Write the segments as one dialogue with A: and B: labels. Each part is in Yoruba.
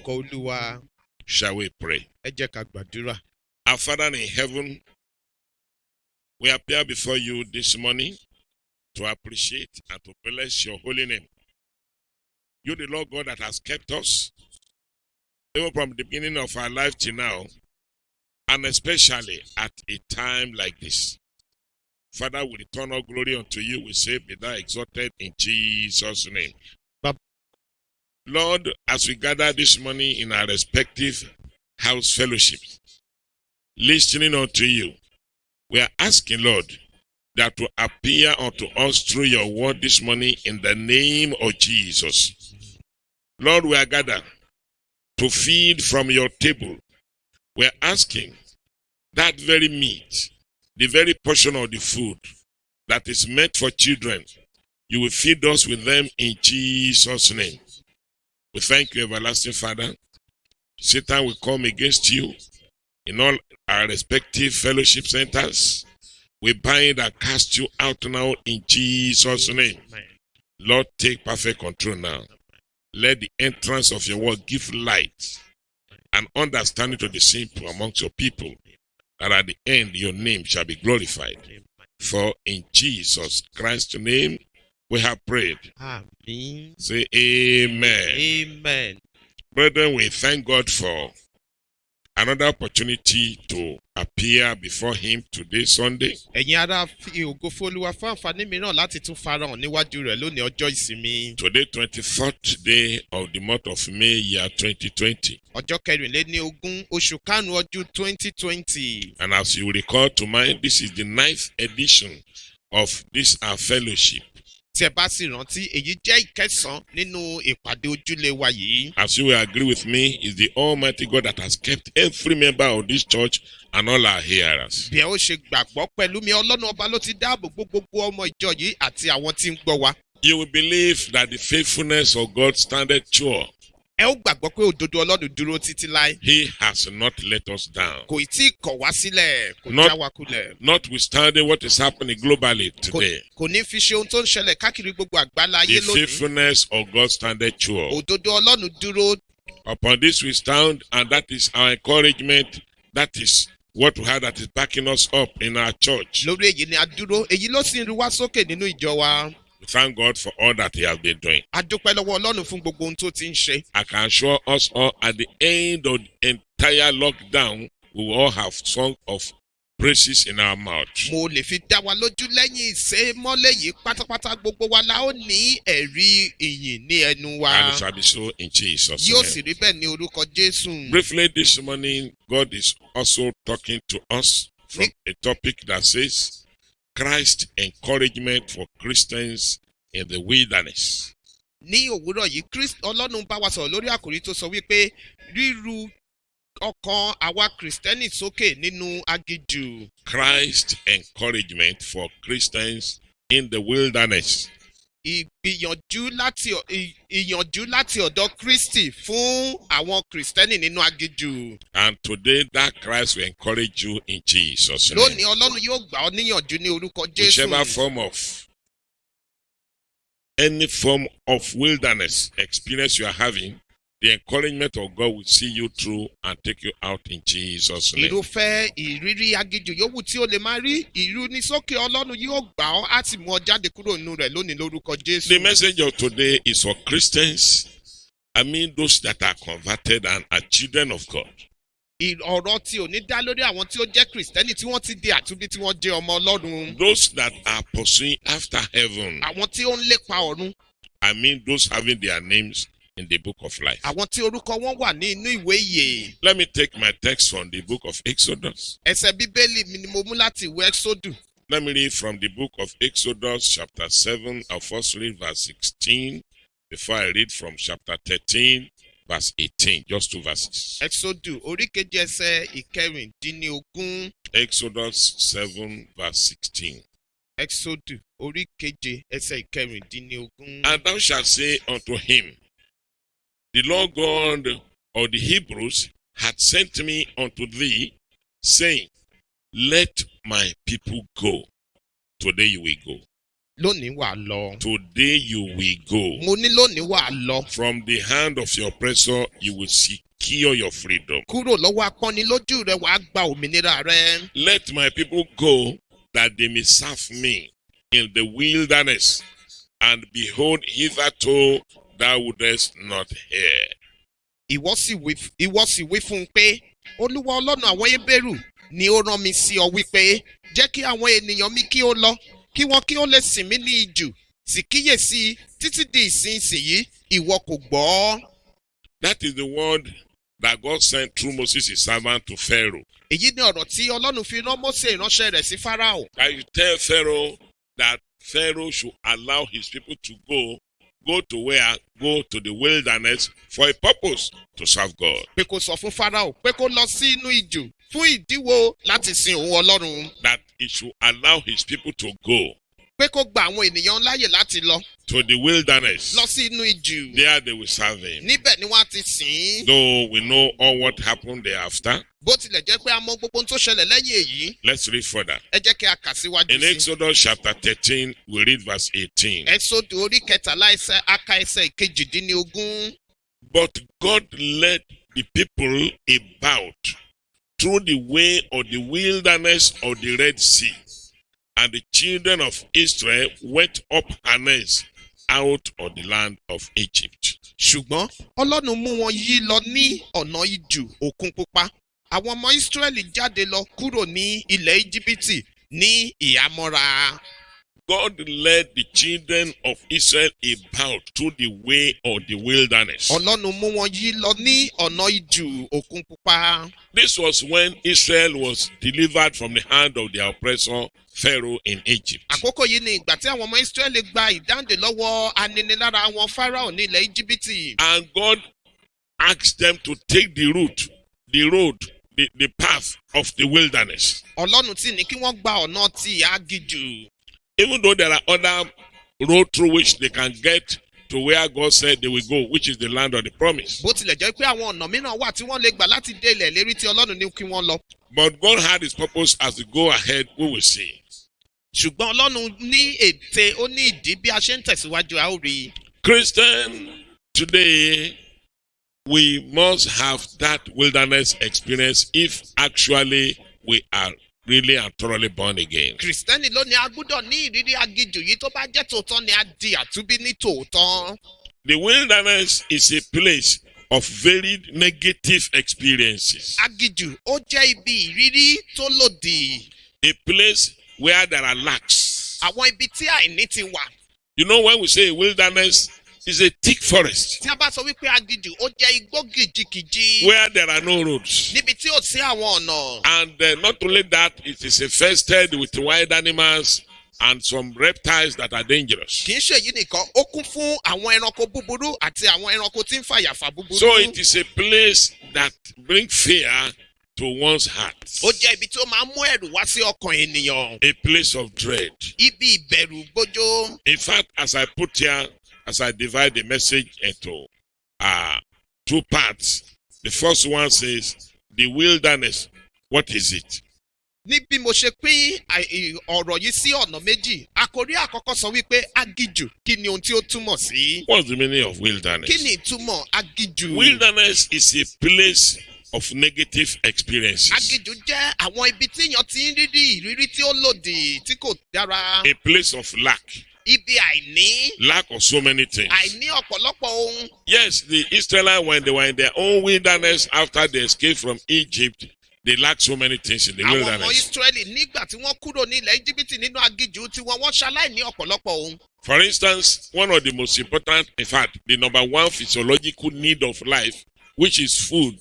A: orúkọ Olúwa.
B: Shall we pray?
A: Ẹ jẹ́ ká gbàdúrà.
B: Our Father in heaven, we appear before you this morning to appreciate and to bless your holy name. You, the Lord God that has kept us, even from the beginning of our life till now, and especially at a time like this. Father, we return all glory unto you. We say, be thou exalted in Jesus' name. Lord, as we gather this morning in our respective house fellowships, listening unto you, we are asking, Lord, that to appear unto us through your word this morning in the name of Jesus. Lord, we are gathered to feed from your table. We are asking that very meat, the very portion of the food that is meant for children, you will feed us with them in Jesus' name. We thank you, everlasting Father. Satan will come against you in all our respective fellowship centers. We bind and cast you out now in Jesus' name. Lord, take perfect control now. Let the entrance of your word give light and understanding to the simple amongst your people, that at the end your name shall be glorified. For in Jesus Christ's name we have prayed.
A: Amen.
B: Say amen.
A: Amen.
B: Brethren, we thank God for another opportunity to appear before him today, Sunday.
A: Ẹ̀yin ará fi ògo fún Olúwa fún àǹfààní mìíràn láti tún farahàn níwájú rẹ̀ lónìí ọjọ́ ìsinmi.
B: Today, 24th day of the month of May, year 2020.
A: Ọjọ́ kẹrìnléníogún oṣù karùn-ún ọdún 2020.
B: And as you recall to mind, this is the 9th edition of this our fellowship.
A: Tí ẹ bá sì rántí, èyí jẹ́ ìkẹsàn-án nínú ìpàdé ojúlé wa yìí.
B: As you will agree with me, is the Almighty God that has kept every member of this church and all our hearers.
A: Bí ẹ ó ṣe gbàgbọ́ pẹ̀lú mi, Ọlọ́run ọba ló ti dáàbò bo gbogbo ọmọ ìjọ yìí àti àwọn tí ń gbọ́ wa.
B: You will believe that the faithfulness of God standeth sure.
A: Ẹ ó gbàgbọ́ pé òdodo Ọlọ́run dúró títí láé.
B: He has not let us down.
A: Kò tí ì kọ̀ wá sílẹ̀, kò
B: Not-
A: já wa kulẹ̀.
B: Notwithstanding what is happening globally today,
A: Kò ní fi ṣe ohun tó ń ṣẹlẹ̀ káàkiri gbogbo àgbálá ayé
B: the
A: lónìí.
B: faithfulness of God standeth sure.
A: Òdodo Ọlọ́run dúró.
B: Upon this we stand, and that is our encouragement. That is what we have that is backing us up in our church.
A: Lórí èyí ni a dúró, èyí ló sì ń ru wá sókè nínú ìjọ wa.
B: We thank God for all that He has been doing.
A: A dúpẹ́ lọ́wọ́ Ọlọ́run fún gbogbo ohun tó ti ń ṣe.
B: I can assure us all at the end of the entire lockdown, we will all have song of praises in our mouth.
A: Mo lè fi dá wa lójú lẹ́yìn ìsémọ́lé yìí pátápátá gbogbo wa la ó ní ẹ̀rí ìyìn ní ẹnu wa.
B: And it shall be so in Jesus'
A: Yóò sì
B: name.
A: rí bẹ́ẹ̀ ní orúkọ Jésù.
B: Briefly this morning, God is also talking to us from a topic that says, Christ encouragement for Christians in the wilderness.
A: Ní òwúrọ̀ yìí, Ọlọ́run bá wa sọ̀rọ̀ lórí àkòrí tó sọ wípé ríru ọkàn àwa Kìrìsìtẹ́nì sókè nínú aginjù.
B: Christ encouragement for Christians in the wilderness.
A: Ìyànjú láti ọ̀dọ̀ Kristi fún àwọn Kìrìsìtẹ́nì nínú aginjù.
B: And today that Christ will encourage you in Jesus' name.
A: Lónìí Ọlọ́run yóò gbà ọ́ níyànjú ní orúkọ
B: Whichever
A: Jésù.
B: form of, any form of wilderness experience you are having, the encouragement of God will see you through and take you out in Jesus' name.
A: Irúfẹ́ ìrírí aginjù yòówù tí o lè máa rí, ìrúnisókè Ọlọ́run yóò gbà ọ́ á sì mú ọ jáde kúrò nínú rẹ̀ lónìí lórúkọ Jésù.
B: The message of today is for Christians, I mean those that are converted and are children of God.
A: Ọ̀rọ̀ tí ò ní dá lórí àwọn tí ó jẹ́ Kìrìsìtẹ́nì tí wọ́n ti di àtúnbí tí wọ́n jẹ́ ọmọ Ọlọ́run.
B: Those that are pursuing after heaven,
A: Àwọn tí ó ń lépa ọ̀run.
B: I mean those having their names in the book of life.
A: Àwọn tí orúkọ wọn wà ní inú ìwé ìyè.
B: Let me take my text from the book of Exodus.
A: Ẹsẹ̀ Bíbélì mi ni mo mú láti ìwé Ẹ́xódù.
B: Let me read from the book of Exodus chapter 7. I'll first read verse 16 before I read from chapter 13 verse 18. Just 2 verses.
A: Ẹ́xódù orí keje ẹsẹ̀ ìkẹrìndínlógún.
B: Exodus 7 verse 16.
A: Ẹ́xódù orí keje ẹsẹ̀ ìkẹrìndínlógún.
B: And thou shalt say unto him, The Lord God of the Hebrews hath sent me unto thee, saying, Let my people go. Today you will go.
A: lónìí wà á lọ.
B: Today you will go.
A: mo ní lónìí wà á lọ.
B: From the hand of your oppressor, you will secure your freedom.
A: kúrò lọ́wọ́ apọ́nilójú rẹ wàá gba òmìnira rẹ.
B: Let my people go, that they may serve me in the wilderness. And behold, hitherto thou wouldest not hear.
A: ìwọ sì wí fún un pé olúwa ọlọ́run àwọn Hébérù ni ó rán mi sí ọ wípé jẹ́ kí àwọn ènìyàn mi kí ó lọ kí wọn kí ó lè sìn mí ní ijù sì kíyèsí títí di ìsinsìnyí ìwọ kò gbọ́.
B: That is the word that God sent through Moses, his servant, to Pharaoh.
A: èyí ni ọ̀rọ̀ tí ọlọ́run fi rán Mósè ìránṣẹ́ rẹ̀ sí Fáráò.
B: I should tell Pharaoh that Pharaoh should allow his people to go to where? Go to the wilderness for a purpose, to serve God.
A: pé kó sọ fún Fáráò pé kó lọ sí inú ijù fún ìdíwọ́ láti sin òun ọlọ́run.
B: That he should allow his people to go
A: pé kó gba àwọn ènìyàn láàyè láti lọ
B: to the wilderness.
A: lọ sí inú ijù.
B: There they will serve him.
A: níbẹ̀ ni wọ́n á ti sìn ín.
B: Though we know all what happened thereafter,
A: bó tilẹ̀ jẹ́ pé a mọ gbogbo ohun tó ṣẹlẹ̀ lẹ́yìn èyí.
B: let's read further.
A: ẹ jẹ́ kí a kà síwájú
B: In
A: sí.
B: Exodus chapter 13, we read verse 18.
A: Ẹ́sódù orí kẹtàlá aka ẹsẹ̀ kejìdínlógún.
B: But God led the people about through the way of the wilderness of the Red Sea, and the children of Israel went up harnessed out of the land of Egypt.
A: ṣùgbọ́n ọlọ́run mú wọn yí lọ ní ọ̀nà ijù òkun pupa. àwọn ọmọ Ísírẹ́lì jáde lọ kúrò ní ilẹ̀ Íjíbítì ní ìhámọ́ra.
B: God led the children of Israel about through the way of the wilderness.
A: ọlọ́run mú wọn yí lọ ní ọ̀nà ijù òkun pupa.
B: This was when Israel was delivered from the hand of their oppressor Pharaoh in Egypt.
A: àkókò yìí ni ìgbà tí àwọn ọmọ Ísírẹ́lì gba ìdáǹdè lọ́wọ́ aninilára àwọn Fáráò ní ilẹ̀ Íjíbítì.
B: And God asked them to take the route, the path of the wilderness.
A: ọlọ́run tí ní kí wọ́n gba ọ̀nà ti aginjù.
B: Even though there are other roads through which they can get to where God said they will go, which is the land of the promise.
A: bó tilẹ̀ jẹ́ pé àwọn ọ̀nà mìíràn wà tí wọ́n lè gbà láti dé ilẹ̀ lérí tí ọlọ́run ní kí wọ́n lọ.
B: But God had his purpose as we go ahead, we will see.
A: ṣùgbọ́n ọlọ́run ní ète ó ní ìdí bí a ṣe ń tẹ̀síwájú a ó rí i.
B: Christian, today we must have that wilderness experience if actually we are really and thoroughly born again.
A: kìrìsìtẹ́nì lónìí a gbọ́dọ̀ ní ìrírí aginjù yìí tó bá jẹ́ tòótọ́ ni a di àtúbí ní tòótọ́.
B: The wilderness is a place of very negative experiences.
A: aginjù ó jẹ́ ibi ìrírí tó lòdì.
B: A place where there are lacks.
A: àwọn ibi tí àìní ti wà.
B: You know, when we say a wilderness, it's a thick forest
A: tí a bá sọ wípé aginjù ó jẹ́ igbó kìjikìji.
B: where there are no roads.
A: níbi tí ò sí àwọn ọ̀nà.
B: And not only that, it is infested with wild animals and some reptiles that are dangerous.
A: kì í ṣe èyí nìkan ó kún fún àwọn ẹranko búburú àti àwọn ẹranko tí ń fàyàfà búburú.
B: So it is a place that brings fear to one's heart.
A: ó jẹ́ ibi tí ó máa ń mú ẹ̀rù wá sí ọkàn ènìyàn.
B: A place of dread.
A: ibi ìbẹ̀rù gbójó.
B: In fact, as I put here, as I divide the message into two parts, the first one says, the wilderness, what is it?
A: ní bí mo ṣe pín ọ̀rọ̀ yìí sí ọ̀nà méjì àkòrí àkọ́kọ́ sọ wípé aginjù kí ni ohun tí ó túmọ̀ sí.
B: What's the meaning of wilderness?
A: kí ni ìtumọ̀ aginjù.
B: Wilderness is a place of negative experiences.
A: aginjù jẹ́ àwọn ibi tí èèyàn ti ń rírí ìrírí tí ó lòdì tí kò dára.
B: A place of lack.
A: ibi àìní.
B: Lack of so many things.
A: àìní ọ̀pọ̀lọpọ̀ ohun.
B: Yes, the Israelites, when they were in their own wilderness after they escaped from Egypt, they lacked so many things in the
A: àwọn ọmọ
B: wilderness.
A: Ísírẹ́lì nígbà tí wọ́n kúrò ní ilẹ̀ Íjíbítì nínú aginjù tí wọ́n ṣaláìní ọ̀pọ̀lọpọ̀ ohun.
B: For instance, one of the most important, in fact, the number one physiological need of life, which is food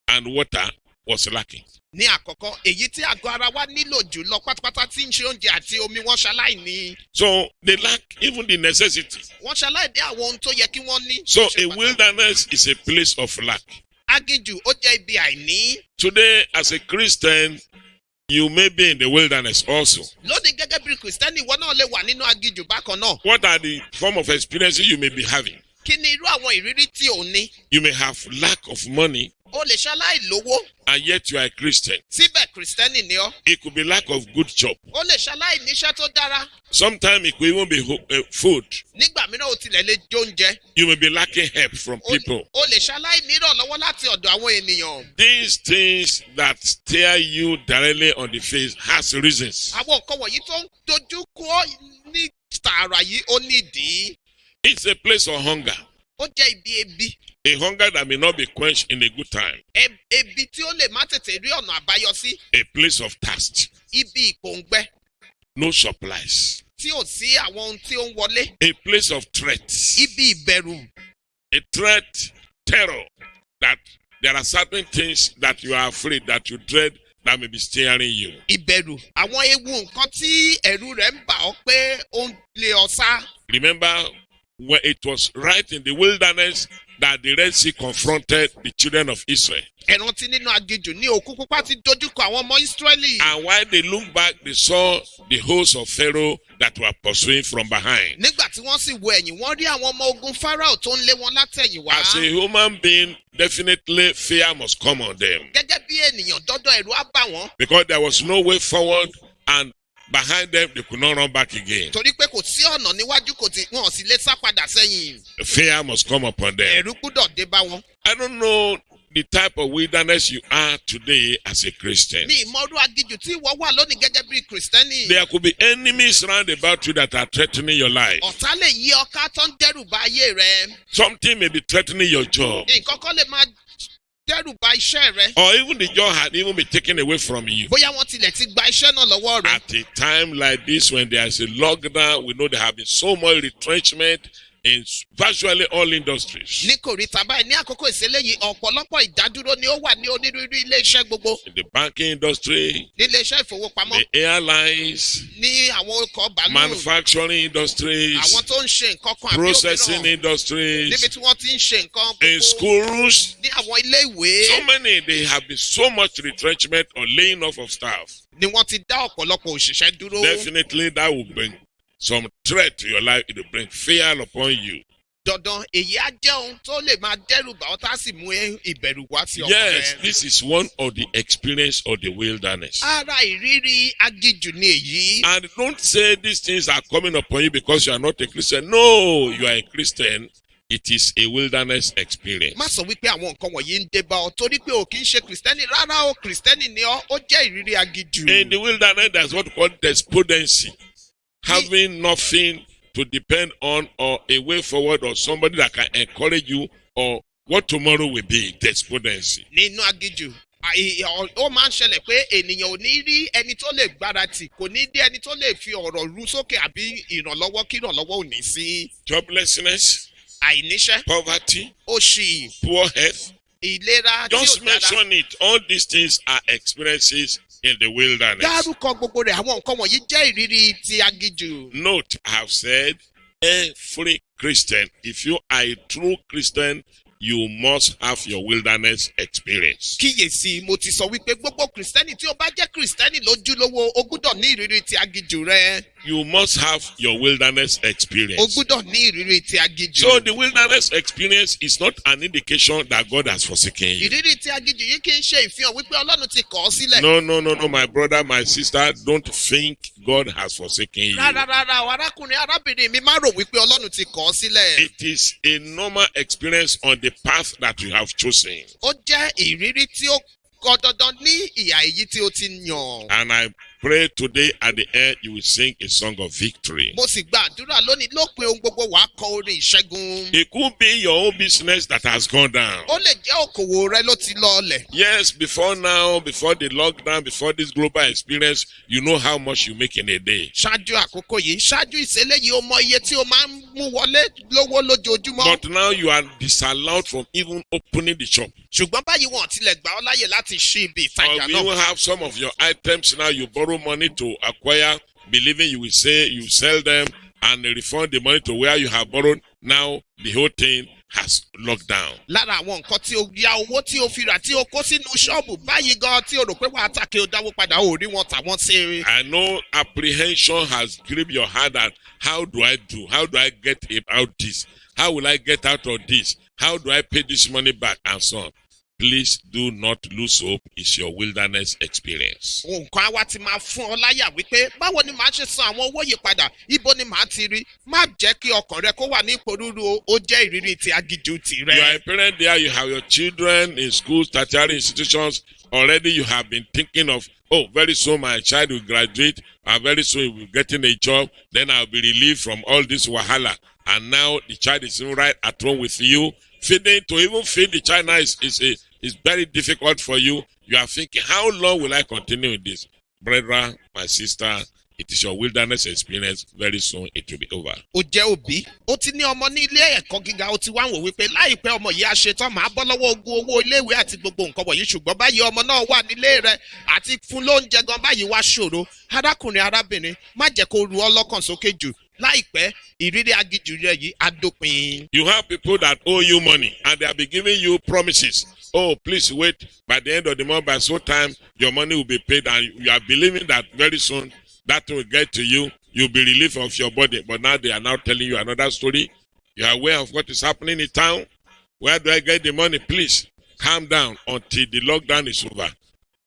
B: and water, was lacking.
A: ní àkọ́kọ́ èyí tí àgọ́ ara wa nílò jù lọ pátápátá tí ń ṣe oúnjẹ àti omi wọ́n ṣaláìní.
B: So they lack even the necessity.
A: wọ́n ṣaláìní àwọn ohun tó yẹ kí wọ́n ní.
B: So a wilderness is a place of lack.
A: aginjù ó jẹ́ ibi àìní.
B: Today, as a Christian, you may be in the wilderness also.
A: lónìí gẹ́gẹ́ bí kìrìsìtẹ́nì ìwọ náà lè wà nínú aginjù bákan náà.
B: What are the form of experiences you may be having?
A: kí ni irú àwọn ìrírí tí ò ní.
B: You may have lack of money.
A: O lè ṣaláìlówó.
B: and yet you are a Christian.
A: Síbẹ̀ Kristẹni ni ọ́.
B: It could be lack of good job.
A: O lè ṣaláìníṣẹ́ tó dára.
B: Sometimes it could even be food.
A: Nígbà mìíràn o tilẹ̀ lè jóúnjẹ.
B: You may be lacking help from people.
A: O lè ṣaláìnírànlọ́wọ́ láti ọ̀dọ̀ àwọn ènìyàn.
B: These things that stare you directly on the face has reasons.
A: Àwọn nǹkan wọ̀nyí tó ń dojú kọ ní tààrà yìí ó nídìí.
B: It's a place of hunger.
A: Ó jẹ́ ibi ebi.
B: A hunger that may not be quenched in a good time.
A: Ebi tí ó lè má tètè rí ọ̀nà àbáyọ sí.
B: A place of thirst.
A: Ibi ìpòǹgbẹ.
B: No supplies.
A: Tí ò sí àwọn ohun tí ó ń wọlé.
B: A place of threats.
A: Ibi ìbẹ̀rù.
B: A threat, terror, that there are certain things that you are afraid, that you dread, that may be staring you.
A: Ìbẹ̀rù. Àwọn ewu nǹkan tí ẹ̀rù rẹ̀ ń bà ọ́ pé ó ń lé ọ sá.
B: Remember when it was right in the wilderness that the Red Sea confronted the children of Israel.
A: Ẹ rántí nínú aginjù ní òkú pupa ti dojúkọ àwọn ọmọ Ísírẹ́lì.
B: And while they looked back, they saw the host of Pharaoh that were pursuing from behind.
A: Nígbà tí wọ́n sì wo ẹ̀yìn, wọ́n rí àwọn ọmọ ogun Fáráò tó ń lé wọn látẹ̀yìnwá.
B: As a human being, definitely fear must come on them.
A: Gẹ́gẹ́ bí ènìyàn dọ́dọ̀ ẹ̀rù á bà wọ́n.
B: Because there was no way forward, and behind them, they could not run back again.
A: Torí pé kò sí ọ̀nà níwájú wọn ò sì lè sá padà sẹ́yìn.
B: Fear must come upon them.
A: Ẹ̀rù gbúdọ̀ dé bá wọn.
B: I don't know the type of wilderness you are today as a Christian.
A: Mi ìmọ̀rú aginjù tí ìwọ wà lónìí gẹ́gẹ́ bí Kristẹni.
B: There could be enemies round about you that are threatening your life.
A: Ọ̀tá lè yí ọ ká tó ń dẹ́rù bà ayé rẹ.
B: Something may be threatening your job.
A: Nǹkan kan lè máa dẹ́rù bà iṣẹ́ rẹ.
B: Or even the job had even been taken away from you.
A: Bóyá wọ́n tilẹ̀ ti gba iṣẹ́ náà lọ́wọ́ rẹ.
B: At a time like this, when there is a lockdown, we know there have been so much retrenchment in virtually all industries.
A: Ní kòríta báyìí ní àkókò ìṣẹ̀lẹ̀ yìí ọ̀pọ̀lọpọ̀ ìdádúró ni ó wà ní onírúurú ilé-iṣẹ́ gbogbo.
B: In the banking industry,
A: Ní ilé-iṣẹ́ ìfowópamọ́,
B: the airlines,
A: ní àwọn ọkọ̀ bàálù,
B: manufacturing industries,
A: àwọn tó ń ṣe nǹkan kan àbí
B: processing
A: òmíràn,
B: industries,
A: níbi tí wọ́n ti ń ṣe nǹkan
B: in
A: gbogbo,
B: schools.
A: ní àwọn ilé-ìwé
B: So many, they have been so much retrenchment or laying off of staff.
A: ni wọ́n ti dá ọ̀pọ̀lọpọ̀ òṣìṣẹ́ dúró.
B: Definitely that will bring some threat to your life. It will bring fear upon you.
A: Dandan èyí á jẹ́ ohun tó lè máa dẹ́rù bà ọ́ tá a sì mú ìbẹ̀rù wá sí ọkàn
B: Yes,
A: rẹ.
B: this is one of the experience of the wilderness.
A: Ara ìrírí aginjù ni èyí.
B: And don't say these things are coming upon you because you are not a Christian. No, you are a Christian. It is a wilderness experience.
A: Má sọ wípé àwọn nǹkan wọ̀nyí ń dé bá ọ torí pé o kì í ṣe Kristẹni. Rárá o, Kristẹni ni ọ́, ó jẹ́ ìrírí aginjù.
B: In the wilderness, there's what we call despondency. Having nothing to depend on, or a way forward, or somebody that can encourage you, or what tomorrow will be. Despondency.
A: Nínú aginjù ó máa ń ṣẹlẹ̀ pé ènìyàn ò ní rí ẹni tó lè gbáradì, kò ní dé ẹni tó lè fi ọ̀rọ̀ rú sókè àbí ìrànlọ́wọ́ kí ìrànlọ́wọ́ ò ní sí.
B: Joblessness,
A: Àìníṣẹ́,
B: poverty,
A: òṣì,
B: poor health.
A: ìlera tí ò
B: Just
A: dára.
B: mention it. All these things are experiences in the wilderness.
A: Dárúkọ gbogbo rẹ̀, àwọn nǹkan wọ̀nyí jẹ́ ìrírí ti aginjù.
B: Note, I have said, every Christian, if you are a true Christian, you must have your wilderness experience.
A: Kíyèsí, mo ti sọ wípé gbogbo Kristẹni tí ó bá jẹ́ Kristẹni lójúlówó, o gbúdọ̀ ní ìrírí ti aginjù rẹ.
B: You must have your wilderness
A: O
B: experience.
A: gbúdọ̀ ní ìrírí ti aginjù.
B: So the wilderness experience is not an indication that God has forsaken you.
A: Ìrírí ti aginjù yìí kì í ṣe ìfihàn wípé Ọlọ́run ti kọ̀ ọ́ sílẹ̀.
B: No, my brother, my sister, don't think God has forsaken you.
A: Rárá, arákùnrin, arábìnrin mi má rò wípé Ọlọ́run ti kọ̀ ọ́ sílẹ̀.
B: It is a normal experience on the path that you have chosen.
A: Ó jẹ́ ìrírí tí ó kọ dandan ní ìhà èyí tí ó ti yàn.
B: And I pray today at the end you will sing a song of victory.
A: Mo sì gba àdúrà lónìí lópin ohun gbogbo wàá kọ orin ìṣẹ́gun.
B: It could be your own business that has gone down.
A: Ó lè jẹ́ òkòwò rẹ ló ti lọọlẹ̀.
B: Yes, before now, before the lockdown, before this global experience, you know how much you make in a day.
A: Ṣáájú àkókò yìí, ṣáájú ìṣẹ̀lẹ̀ yìí, o mọ iye tí o máa ń mú wọlé lówó lójoojúmọ́.
B: But now you are disallowed from even opening the shop.
A: Ṣùgbọ́n báyìí wọn ò tilẹ̀ gbà ọ́ láyè láti ṣí ibi
B: Or
A: ìtajà
B: you
A: náà.
B: have some of your items now, you borrow money to acquire, believing you will say you sell them and they refund the money to where you have borrowed. Now the whole thing has locked down.
A: Lára àwọn nǹkan tí o ya owó tí o fi rà tí o kó sínú ṣọ́ọ̀bù báyìí gan tí o rò pé wàá tà kí o dáwó padà ò rí wọn tà wọ́n sí.
B: I know apprehension has gripped your heart that how do I do? How do I get out this? How will I get out of this? How do I pay this money back? And so on. please do not lose hope. It's your wilderness experience.
A: nǹkan àwa ti máa fún ọ láyà wípé báwo ni màá ṣe san àwọn owó yìí padà ibo ni màá ti rí má jẹ́ kí ọkàn rẹ kó wà ní ìpòrúurú ó jẹ́ ìrírí ti agídú tirẹ̀.
B: You are a parent there, you have your children in schools, tertiary institutions. Already you have been thinking of, oh, very soon my child will graduate, and very soon he will be getting a job, then I'll be relieved from all this wahala. And now the child is right at home with you. Feeding, to even feed the child now is very difficult for you. You are thinking, how long will I continue with this? Brother, my sister, it is your wilderness experience. Very soon it will be over.
A: ó jẹ́ òbí ó ti ní ọmọ ní ilé ẹ̀kọ́ gíga ó ti wá ń wò wípé láìpẹ́ ọmọ yìí á ṣetán màá bọ́ lọ́wọ́ ogun owó iléèwé àti gbogbo nǹkan wọ̀nyí ṣùgbọ́n báyìí ọmọ náà wà nílé rẹ̀ àti fún lóúnjẹ gan báyìí wá ṣòro arákùnrin arábìnrin má jẹ́ kó ru ọlọ́kàn sókè jù láìpẹ́ ìrírí agídú rẹ̀ yìí á dópin.
B: You have people that owe you money and they have been giving you promises. Oh, please wait. By the end of the month, by so time, your money will be paid, and you are believing that very soon that will get to you. You'll be relieved of your body. But now they are now telling you another story. You are aware of what is happening in town. Where do I get the money? Please calm down until the lockdown is over.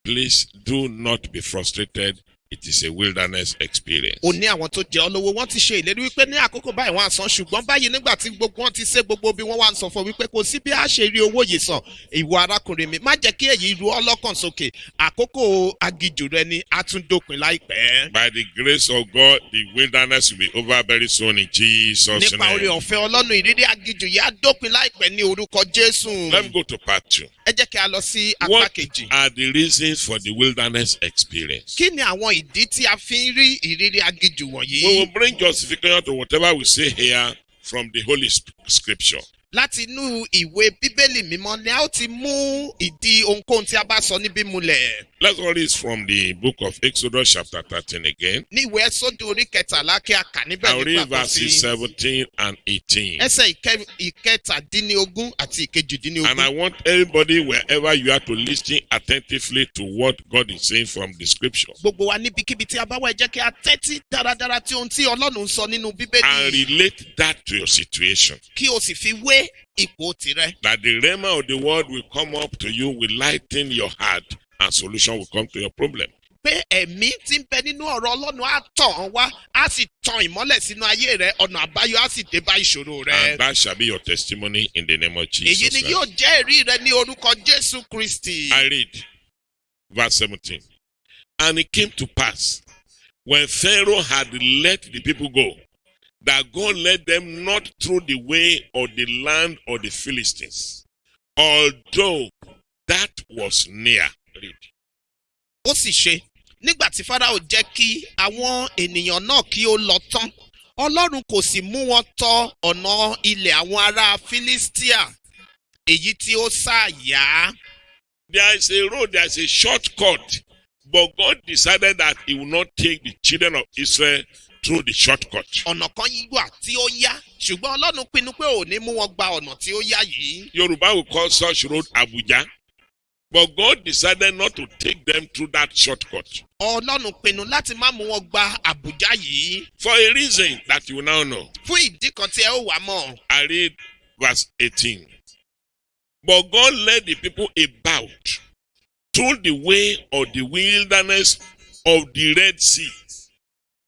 B: Please do not be frustrated. It is a wilderness experience.
A: ó ní àwọn tó jẹ́ olówó wọ́n ti ṣe ìlérí wípé ní àkókò báyìí wọ́n á san ṣùgbọ́n báyìí nígbà tí gbogbo wọn ti ṣe gbogbo bí wọ́n wá ń sọ fún wípé kò sí bí a ṣe rí owó yìí san ìwọ arákùnrin mi má jẹ́ kí èyí ru ọlọ́kàn sókè àkókò agídú rẹ ni a tún dópin láìpẹ́.
B: By the grace of God, the wilderness will be over very soon in Jesus'
A: nípa oore
B: name.
A: ọ̀fẹ́ ọlọ́run ìrírí agídú yìí á dópin láìpẹ́ ní orúkọ Jésù.
B: Let's go to part 2.
A: ẹ jẹ́ kí a lọ sí apá
B: What
A: kejì.
B: are the reasons for the wilderness experience?
A: kí ni àwọn ìdí tí a fi ń rí ìrírí agídú wọ̀nyí?
B: We will bring justification to whatever we say here from the Holy Scripture.
A: láti inú ìwé bíbélì mímọ́ ni a ó ti mú ìdí ohunkóhun tí a bá sọ níbí múlẹ̀.
B: Let's read this from the book of Exodus chapter 13 again.
A: ní ìwé Ẹ́sọ́dù orí 13 kí a kà níbẹ̀
B: I'll read
A: nípa kan
B: verses
A: sí
B: 17 and 18.
A: ẹsẹ̀ ìkẹtàdínlógún àti
B: And
A: ìkejìdínlógún.
B: I want everybody, wherever you are, to listen attentively to what God is saying from the Scripture.
A: gbogbo wa níbikíbi tí a bá wà ẹ jẹ́ kí a tẹ́tí dáradára tí ohun tí Ọlọ́run ń sọ nínú
B: And
A: bíbélì
B: relate that to your situation.
A: kí o sì fi wé ipò tirẹ̀.
B: That the rhema of the word will come up to you, will lighten your heart, and solution will come to your problem.
A: pé ẹ̀mí tí ń bẹ nínú ọ̀rọ̀ Ọlọ́run á tọ̀ ọ́ wá á sì tan ìmọ́lẹ̀ sínú ayé rẹ ọ̀nà àbáyọ á sì dé bá ìṣòro rẹ.
B: And that shall be your testimony in the name of
A: èyí
B: Jesus
A: ni
B: Christ.
A: yóò jẹ́ ẹ̀rí rẹ ní orúkọ Jésù Kristi.
B: I read verse 17. And it came to pass, when Pharaoh had let the people go, that God led them not through the way of the land of the Philistines, although that was near. Read.
A: ó sì ṣe nígbà tí Fáráò jẹ́ kí àwọn ènìyàn náà kí ó lọ tán Ọlọ́run kò sì mú wọn tọ ọ̀nà ilẹ̀ àwọn ará Filistia èyí tí ó ṣàyà.
B: There is a road, there is a shortcut, but God decided that He will not take the children of Israel through the shortcut.
A: ọ̀nà kan yìí wà tí ó yá ṣùgbọ́n Ọlọ́run pinnu pé ò ní mú wọn gba ọ̀nà tí ó yá yìí.
B: Yoruba will call such road Abuja, but God decided not to take them through that shortcut
A: Ọlọ́run pinnu láti má mú wọn gba Àbújá yìí
B: for a reason that you now know.
A: fún ìdí kan tí ẹ ó wà mọ́.
B: I read verse 18. But God led the people about through the way of the wilderness of the Red Sea,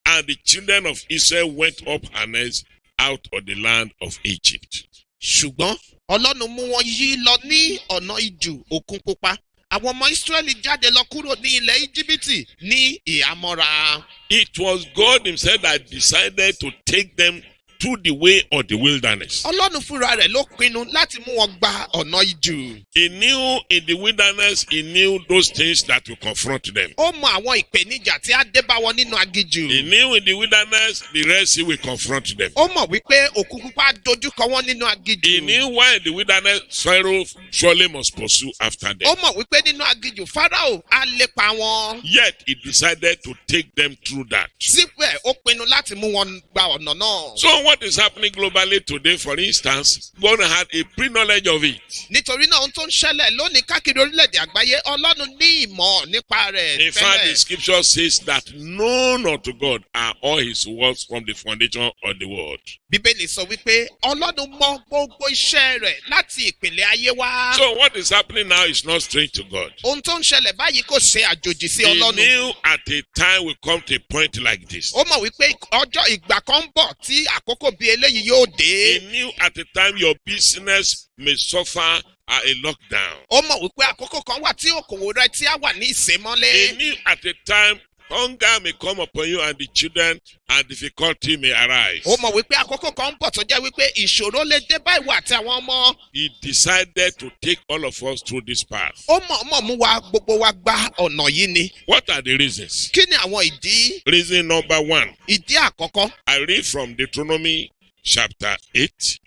B: and the children of Israel went up harnessed out of the land of Egypt.
A: ṣùgbọ́n Ọlọ́run mú wọn yí lọ ní ọ̀nà ijù Òkun Pupa àwọn ọmọ Ísírẹ́lì jáde lọ kúrò ní ilẹ̀ Íjíbítì ní ìhámọ́ra.
B: It was God Himself that decided to take them through the way of the wilderness.
A: Ọlọ́run fúnra rẹ̀ ló pinnu láti mú wọn gba ọ̀nà ijù.
B: He knew in the wilderness, He knew those things that will confront them.
A: ó mọ àwọn ìpèníjà tí á dé bá wọn nínú aginjù.
B: He knew in the wilderness, the Red Sea will confront them.
A: ó mọ̀ wípé Òkun Pupa dojúkọ wọn nínú
B: He
A: aginjù.
B: knew why in the wilderness, Pharaoh surely must pursue after
A: ó
B: them.
A: mọ̀ wípé nínú aginjù Fáráò á lépa wọn.
B: Yet He decided to take them through that.
A: síbẹ̀ ó pinnu láti mú wọn gba ọ̀nà náà.
B: So what is happening globally today, for instance, God had a pre-knowledge of it.
A: Nítorí náà ohun tó ń ṣẹlẹ̀ lónìí káàkiri orílẹ̀-èdè àgbáyé Ọlọ́run ní ìmọ̀ nípa rẹ̀
B: In fact, the
A: tẹ́lẹ̀.
B: scripture says that known unto God are all his works from the foundation of the world.
A: Bíbélì sọ wípé Ọlọ́run mọ gbogbo iṣẹ́ rẹ̀ láti ìpìlẹ̀ ayé wá.
B: So what is happening now is not strange to God.
A: Ohun tó ń ṣẹlẹ̀ báyìí kò ṣe àjòjì sí
B: He
A: Ọlọ́run.
B: knew at a time will come to a point like this.
A: Ó mọ̀ wípé ọjọ́ ìgbà kan ń bọ̀ tí àkókò bíi eléyìí yóò
B: He
A: dé.
B: knew at a time your business may suffer a lockdown.
A: Ó mọ̀ wípé àkókò kan wà tí òkòwò rẹ̀ tí á wà ní
B: He
A: ìsémọ́lé.
B: knew at a time hunger may come upon you and the children and difficulty may arise.
A: Ó mọ̀ wípé àkókò kan ń bọ̀ tó jẹ́ wípé ìṣòro lè dé bá ìwọ àti àwọn ọmọ.
B: He decided to take all of us through this path.
A: Ó mọ̀ mú wa gbogbo wa gba ọ̀nà yìí ni.
B: What are the reasons?
A: Kí ni àwọn ìdí?
B: Reason number one,
A: Ìdí àkọ́kọ́
B: I read from Deuteronomy chapter 8.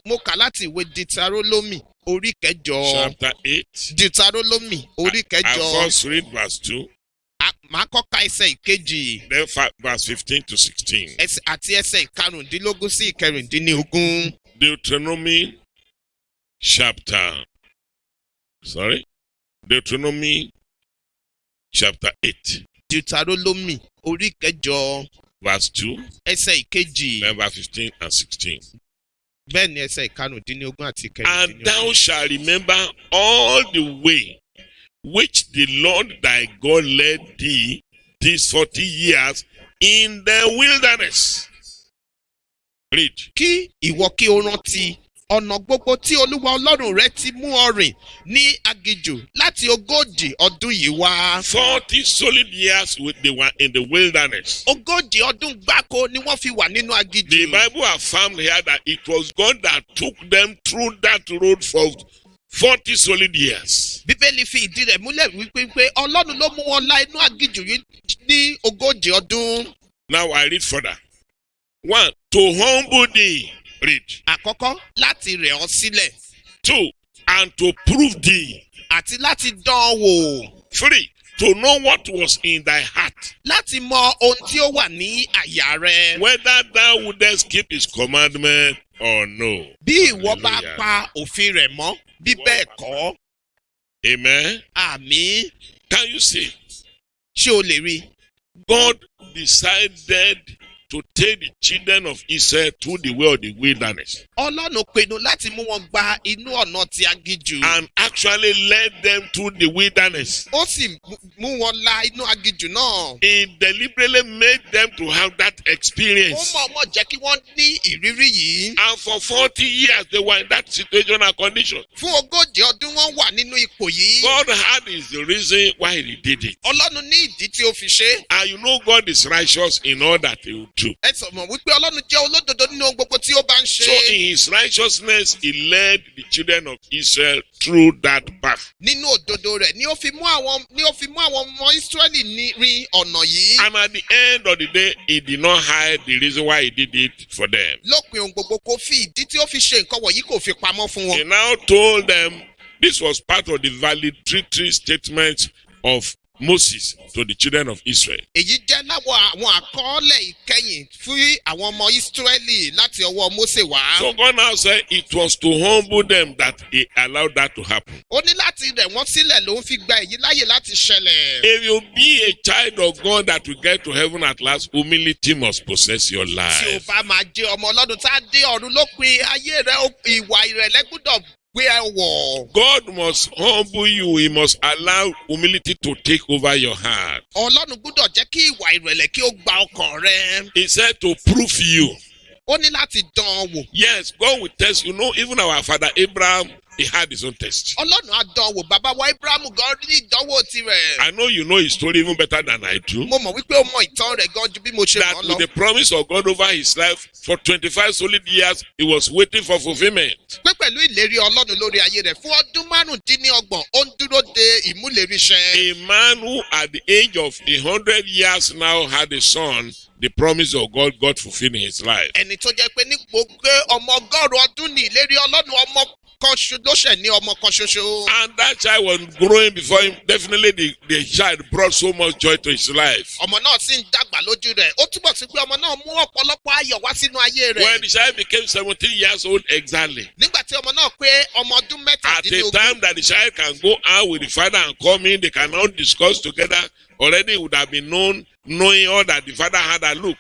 A: mo kà láti ìwé Deuteronomy orí kẹjọ.
B: Chapter 8.
A: Deuteronomy orí
B: I
A: kẹjọ.
B: first read verse 2,
A: Màá kọ́ ka ẹsẹ̀ ìkejì
B: then verse 15 to 16.
A: àti ẹsẹ̀ ìkarùndínlógún sí ìkẹrìndínlógún.
B: Deuteronomy Deuteronomy chapter 8,
A: Deuteronomy orí kẹjọ
B: verse 2,
A: ẹsẹ̀ ìkejì
B: then verse 15 and 16.
A: bẹ́ẹ̀ ni ẹsẹ̀ ìkarùndínlógún àti
B: And
A: ìkẹrìndínlógún.
B: thou shalt remember all the way which the Lord thy God led thee these 40 years in the wilderness. Read.
A: Kí ìwọ kí o rántí ọ̀nà gbogbo tí Olúwa Ọlọ́run rẹ ti mú ọ rìn ní aginjù láti 40 ọdún yìí wá.
B: 40 solid years they were in the wilderness.
A: 40 ọdún gbáko ni wọ́n fi wà nínú
B: The
A: aginjù.
B: Bible affirmed here that it was God that took them through that road for 40 solid years.
A: Bíbélì fi ìdí rẹ̀ múlẹ̀ wípé Ọlọ́run ló mú wọn la inú aginjù yìí ní 40 ọdún.
B: Now I read further. 1. To humble thee. Read.
A: Àkọ́kọ́ láti rẹ̀ ọ́ sílẹ̀
B: 2. And to prove thee.
A: àti láti dán ọ wò.
B: 3. To know what was in thy heart,
A: Láti mọ ohun tí ó wà ní àyà rẹ.
B: whether thou wouldest keep his commandment or no.
A: Bí ìwọ bá
B: Hallelujah.
A: pa òfin rẹ̀ mọ́, bí bẹ́ẹ̀ kọ́.
B: Amen.
A: Àmín.
B: Can you see?
A: Ṣé o lè rí?
B: God decided to take the children of Israel through the way of the wilderness
A: Ọlọ́run pinnu láti mú wọn gba inú ọ̀nà ti aginjù.
B: and actually led them through the wilderness.
A: Ó sì mú wọn la inú aginjù náà.
B: He deliberately made them to have that
A: Ó
B: experience.
A: mọ̀ọ́mọ̀ jẹ́ kí wọ́n ní ìrírí yìí.
B: And for 40 years, they were in that situation and condition.
A: Fún 40 ọdún wọ́n wà nínú ipò yìí.
B: God had his reason why he did it.
A: Ọlọ́run ní ìdí tí ó fi ṣe.
B: And you know God is righteous in all that he will do.
A: Ẹ sọ mọ̀ wípé Ọlọ́run jẹ́ olódodo nínú ohun gbogbo tí ó bá ń ṣe.
B: So in his righteousness, he led the children of Israel through that path.
A: Nínú òdodo rẹ̀ ni ó fi mú àwọn ọmọ Ísírẹ́lì rin ọ̀nà yìí.
B: And at the end of the day, he did not hide the reason why he did it for them.
A: Lópin ohun gbogbo kò fi ìdí tí ó fi ṣe nǹkan wọ̀nyí kò fi pamọ́ fún
B: He
A: wọn.
B: now told them this was part of the valedictory statement of Moses to the children of Israel.
A: Èyí jẹ́ láwọn àwọn àkọọ́lẹ̀ ìkẹyìn fún àwọn ọmọ Ísírẹ́lì láti ọwọ́ Mósè wá.
B: So God now said it was to humble them that he allowed that to happen.
A: Ó ní láti rẹ̀ wọ́n sílẹ̀ ló ń fi gba èyí láyè láti ṣẹlẹ̀.
B: If you be a child of God that will get to heaven at last, humility must possess your
A: Tí o
B: life.
A: bá máa jẹ́ ọmọ Ọlọ́run tá a dé ọ̀run lópin ayé rẹ̀ ìwà ìrẹ̀lẹ̀ gbọ́dọ̀ gbé ẹ wọ̀.
B: God must humble you. He must allow humility to take over your heart.
A: Ọlọ́run gbọ́dọ̀ jẹ́ kí ìwà ìrẹ̀lẹ̀ kí ó gba ọkàn rẹ.
B: He said to prove you.
A: Ó ní láti dán ọ wò.
B: Yes, God will test. You know, even our father Abraham, he had his own test.
A: Ọlọ́run á dán ọ wò. Bàbá wa Abrahamu gan rí ìdánwò tirẹ̀.
B: I know you know his story even better than I do.
A: Mo mọ̀ wípé ó mọ ìtàn rẹ̀ gan ju bí mo ṣe
B: That
A: mọ̀
B: with
A: lọ.
B: the promise of God over his life for 25 solid years, he was waiting for fulfillment.
A: Pé pẹ̀lú ìlérí Ọlọ́run lórí ayé rẹ̀ fún ọdún márùndínlọ́gbọ̀n ó ń dúró de ìmúlérí ṣẹ.
B: A man who at the age of 100 years now had a son, the promise of God fulfilled in his life.
A: Ẹni tó jẹ́ pé ní gbogbo ọmọ ọgọ́rùn-ún ọdún ní ìlérí Ọlọ́run ọmọ kan ló ṣẹ̀ ní ọmọ kan ṣoṣo.
B: And that child was growing before him. Definitely the child brought so much joy to his life.
A: Ọmọ náà sì ń dàgbà lójú rẹ̀. Ó túbọ̀ sí pé ọmọ náà mú ọ̀pọ̀lọpọ̀ ayọ̀ wá sínú ayé rẹ̀.
B: When the child became 17 years old exactly,
A: Nígbà tí ọmọ náà pé ọmọ ọdún
B: at a
A: mẹ́tàdínlógún.
B: time that the child can go out with the father and come in, they can now discuss together. Already would have been knowing all that the father had. That look,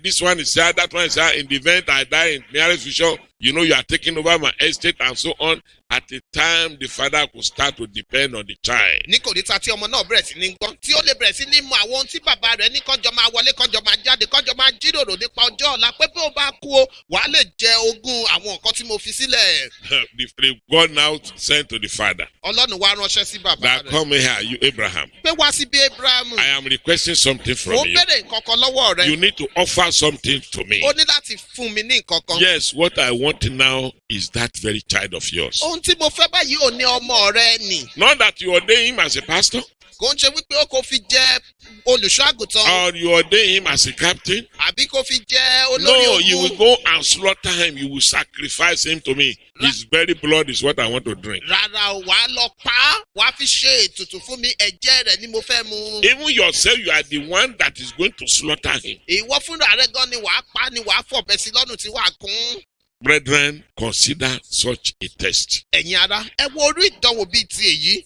B: this one is here, that one is here. In the event I die in nearest future, you know you are taking over my estate and so on. At the time, the father could start to depend on the child.
A: Ní kò ní ta tí ọmọ náà bẹ̀rẹ̀ sí ní gbọ́n tí ó lè bẹ̀rẹ̀ sí ní mọ àwọn ohun tí bàbá rẹ̀ ní kọ́jọ́ máa wọlé kọ́jọ́ máa jáde kọ́jọ́ máa jíròrò nípa ọjọ́ ọ̀la pé bí ó bá kú o wàá lè jẹ ogún àwọn nǹkan tí mo fi sílẹ̀.
B: The God now sent to the father
A: Ọlọ́run wá ránṣẹ́ sí bàbá
B: that
A: rẹ̀
B: come here, you Abraham.
A: pé wá sí bí Abrahamu.
B: I am requesting something
A: Mo
B: from you.
A: bẹ̀rẹ̀ nǹkan kan lọ́wọ́ rẹ̀.
B: You need to offer something to me.
A: Ó ní láti fún mi ní nǹkan kan.
B: Yes, what I want now is that very child of yours.
A: Ohun tí mo fẹ́ báyìí ò ní ọmọ rẹ nì.
B: Not that you ordain him as a pastor,
A: Kò ń ṣe wípé ó kò fi jẹ́ olùṣọ́ àgùntàn
B: or you ordain him as a captain.
A: àbí kò fi jẹ́ olórí
B: No, you will
A: ogun.
B: go and slaughter him. You will sacrifice him to me. His very blood is what I want to drink.
A: Rárá o, wàá lọ pa á, wàá fi ṣe ètùtù fún mi, ẹ̀jẹ̀ rẹ̀ ni mo fẹ́ mu.
B: Even yourself, you are the one that is going to slaughter him.
A: Ìwọ fúnra rẹ gan ni wàá pa ni wàá fọ̀bẹ sí lọ́rùn tí wàá kún.
B: Brethren, consider such a test.
A: Ẹ̀yin ará, ẹ wo orí ìdánwò bíi ti èyí.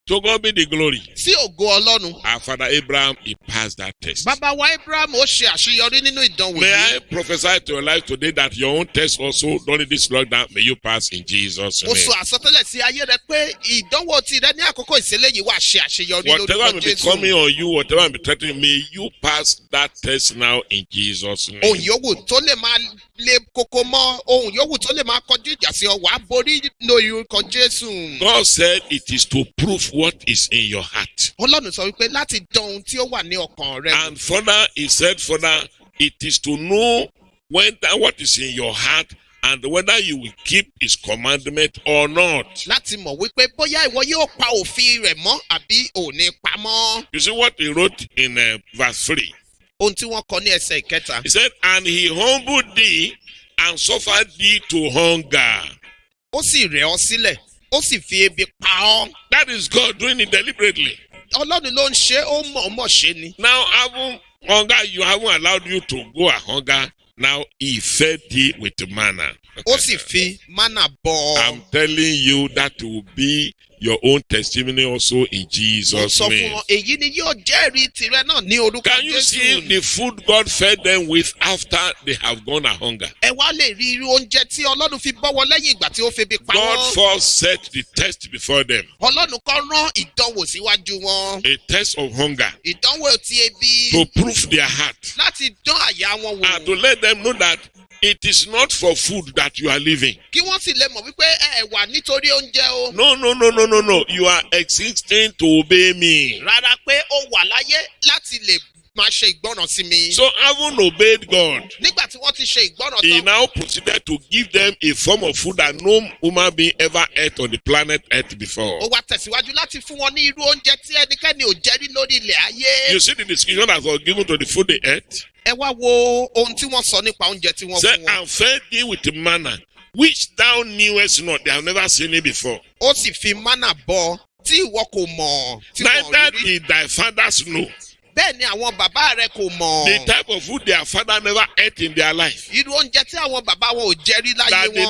B: To God be the glory.
A: Sí ògo Ọlọ́run.
B: Our father Abraham, he passed that test.
A: Bàbá wa Abraham ó ṣe àṣeyọrí nínú ìdánwò
B: May
A: yìí.
B: I prophesy to your life today that your own test also during this lockdown, may you pass in Jesus'
A: Mo
B: name.
A: sọ àsọtẹ́lẹ̀ sí ayé rẹ pé ìdánwò tirẹ̀ ní àkókò ìṣẹ̀lẹ̀ yìí wà ṣe àṣeyọrí
B: Whatever
A: lórúkọ
B: may be coming
A: Jésù.
B: on you, whatever may be threatening, may you pass that test now in Jesus' name.
A: Ohun yòówù tó lè máa le koko mọ́, ohun yòówù tó lè máa kọjú ìjà sí ọ, wàá borí lórí orúkọ Jésù.
B: God said it is to prove what is in your heart.
A: Ọlọ́run sọ wípé láti dán ohun tí ó wà ní ọkàn rẹ.
B: And further, he said, further, it is to know whether what is in your heart and whether you will keep his commandment or not.
A: Láti mọ̀ wípé bóyá ìwọ yóò pa òfin rẹ̀ mọ́ àbí ò ní pa mọ́.
B: You see what he wrote in verse 3?
A: Ohun tí wọ́n kọ ní ẹsẹ̀ ìkẹta.
B: He said, and he humbled thee and suffered thee to hunger.
A: Ó sì rẹ̀ ọ́ sílẹ̀, ó sì fi ebi pa ọ́.
B: That is God doing it deliberately.
A: Ọlọ́run ló ń ṣe, ó mọ̀ọ́mọ̀ ṣe ni.
B: Now, having hunger, you haven't allowed you to go a hunger. Now, he fed thee with manna.
A: Ó sì fi mánà bọ́ ọ.
B: I'm telling you that will be your own testimony also in
A: Mo
B: Jesus'
A: sọ fún
B: name.
A: ọ, èyí ni yóò jẹ́rìí tirẹ̀ náà ní orúkọ
B: Can you see
A: Jésù.
B: the food God fed them with after they have gone a hunger?
A: Ẹ wá lè rí irú oúnjẹ tí Ọlọ́run fi bọ́ wọn lẹ́yìn ìgbà tí ó febi pa
B: God
A: wọ́n.
B: first set the test before them,
A: Ọlọ́run kọ́ rán ìdánwò síwájú wọn.
B: a test of hunger,
A: Ìdánwò ti ebi
B: to prove their heart
A: láti dán àyà wọn
B: and to
A: wò.
B: let them know that it is not for food that you are living.
A: Kí wọ́n sì lè mọ̀ wípé ẹ wà nítorí oúnjẹ o.
B: No. You are existing to obey me.
A: Rárá pé ó wà láyé láti lè máa ṣe ìgbọràn sí mi.
B: So having obeyed God,
A: Nígbà tí wọ́n ti ṣe ìgbọràn
B: he
A: tán,
B: now proceeded to give them a form of food that no human being ever ate on the planet Earth before.
A: ó wá tẹ̀síwájú láti fún wọn ní irú oúnjẹ tí ẹnikẹ́ni ò jẹ rí lórí ilẹ̀ ayé.
B: You see the description that was given to the food they ate?
A: Ẹ wá wo ohun tí wọ́n sọ nípa oúnjẹ tí wọ́n
B: Say,
A: fún wọn.
B: and fed thee with manna, which thou knewest not. They have never seen it before.
A: Ó sì fi mánà bọ́ tí ìwọ kò mọ̀ tí wọ́n
B: Neither
A: rí rí.
B: did thy fathers know.
A: Bẹ́ẹ̀ ni àwọn bàbá rẹ kò mọ̀.
B: The type of food their father never ate in their life.
A: Irú oúnjẹ tí àwọn bàbá wọn ò jẹ rí láyé
B: That they
A: wọn.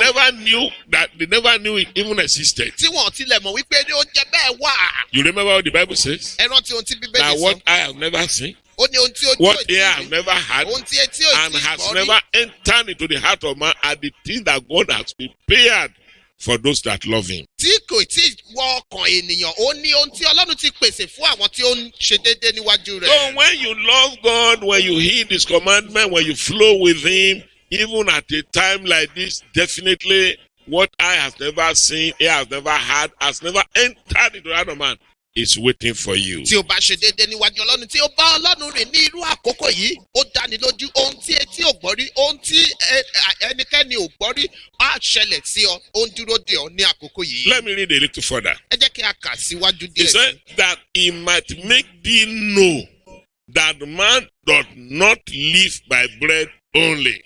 B: never knew it even existed.
A: Tí wọn ò tilẹ̀ mọ̀ wípé ní oúnjẹ bẹ́ẹ̀ wà.
B: You remember what the Bible says?
A: Ẹ rántí ohun tí
B: That
A: Bíbélì
B: what
A: sọ.
B: I have never seen,
A: Ó ní ohun tí ojú ò
B: what
A: tí
B: ear
A: ì
B: have
A: rí.
B: never had,
A: Ohun tí etí ò
B: and
A: tí ì
B: has
A: gbọ́ rí.
B: never entered into the heart of man are the things that God has prepared for those that love him.
A: Tí kò tí ì wọ ọkàn ènìyàn, ó ní ohun tí Ọlọ́run ti pèsè fún àwọn tí ó ń ṣe déédéé níwájú
B: So
A: rẹ̀.
B: when you love God, when you heed his commandment, when you flow with him, even at a time like this, definitely what eye has never seen, ear has never heard, has never entered into the heart of man is waiting for you.
A: Tí o bá ṣe déédéé níwájú Ọlọ́run, tí o bá Ọlọ́run rìn ní irú àkókò yìí, ó dáni lójú ohun tí etí ò gbọ́ rí, ohun tí ẹnikẹ́ni ò gbọ́ rí, á ṣẹlẹ̀ sí ọ, ó ń dúró dè ọ́ ní àkókò yìí.
B: Let me read a little further.
A: Ẹ jẹ́ kí a kà síwájú
B: He
A: díẹ̀
B: said that he might make thee know that man doth not live by bread only.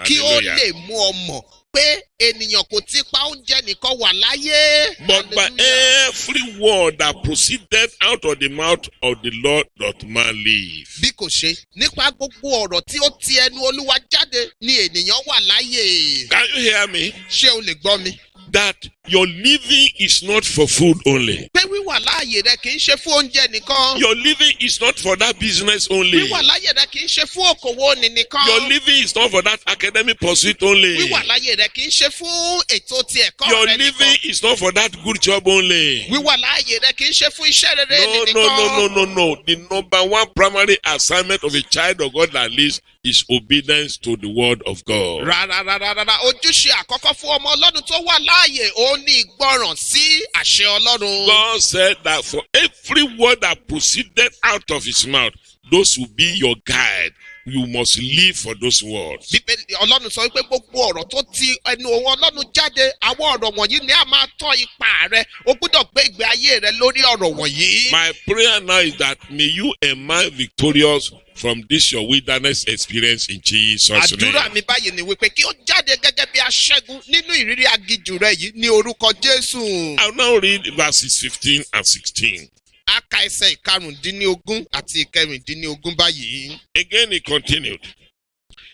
A: kí ó
B: Hallelujah.
A: lè mú ọ mọ̀ wípé ènìyàn kò ti pa oúnjẹ nìkan wà láyé.
B: but by
A: Hallelujah.
B: every word that proceeded out of the mouth of the Lord doth man live.
A: Bí kò ṣe nípa gbogbo ọ̀rọ̀ tí ó ti ẹnu Olúwa jáde ni ènìyàn wà láyé.
B: Can you hear me?
A: Ṣé o lè gbọ́ mi?
B: That your living is not for food only.
A: Pé wíwà láàyè rẹ kì í ṣe fún oúnjẹ nìkan.
B: Your living is not for that business only.
A: Wíwà láàyè rẹ kì í ṣe fún òkòwò òní nìkan.
B: Your living is not for that academic pursuit only.
A: Wíwà láàyè rẹ kì í ṣe fún ètò ti ẹ̀kọ́
B: Your
A: rẹ
B: living
A: nìkan.
B: is not for that good job only.
A: Wíwà láàyè rẹ kì í ṣe fún iṣẹ́ rere
B: No,
A: nìkan.
B: no, no, no, no, no. The number one primary assignment of a child of God that lives is obedience to the word of God.
A: Rárá ojúṣe àkọ́kọ́ fún ọmọ Ọlọ́run tó wà láàyè ó ní ìgbọràn sí àṣẹ Ọlọ́run.
B: God said that for every word that proceeded out of his mouth, those will be your guide. You must live for those words.
A: Bíbélì Ọlọ́run sọ wípé gbogbo ọ̀rọ̀ tó ti ẹnu òun Ọlọ́run jáde àwọn ọ̀rọ̀ wọ̀nyí ni a máa tọ́ ipa rẹ o gbọ́dọ̀ gbé ìgbé ayé rẹ lórí ọ̀rọ̀ wọ̀nyí.
B: My prayer now is that may you emerge victorious from this your wilderness experience in Jesus'
A: Àdúrà
B: name.
A: mi báyìí ni wípé kí ó jáde gẹ́gẹ́ bí aṣẹ́gun nínú ìrírí aginjù rẹ yìí ní orúkọ Jésù.
B: I'll now read verses 15 and 16.
A: A ka ẹsẹ̀ ìkarùndínlógún àti ìkẹrìndínlógún báyìí.
B: Again he continued.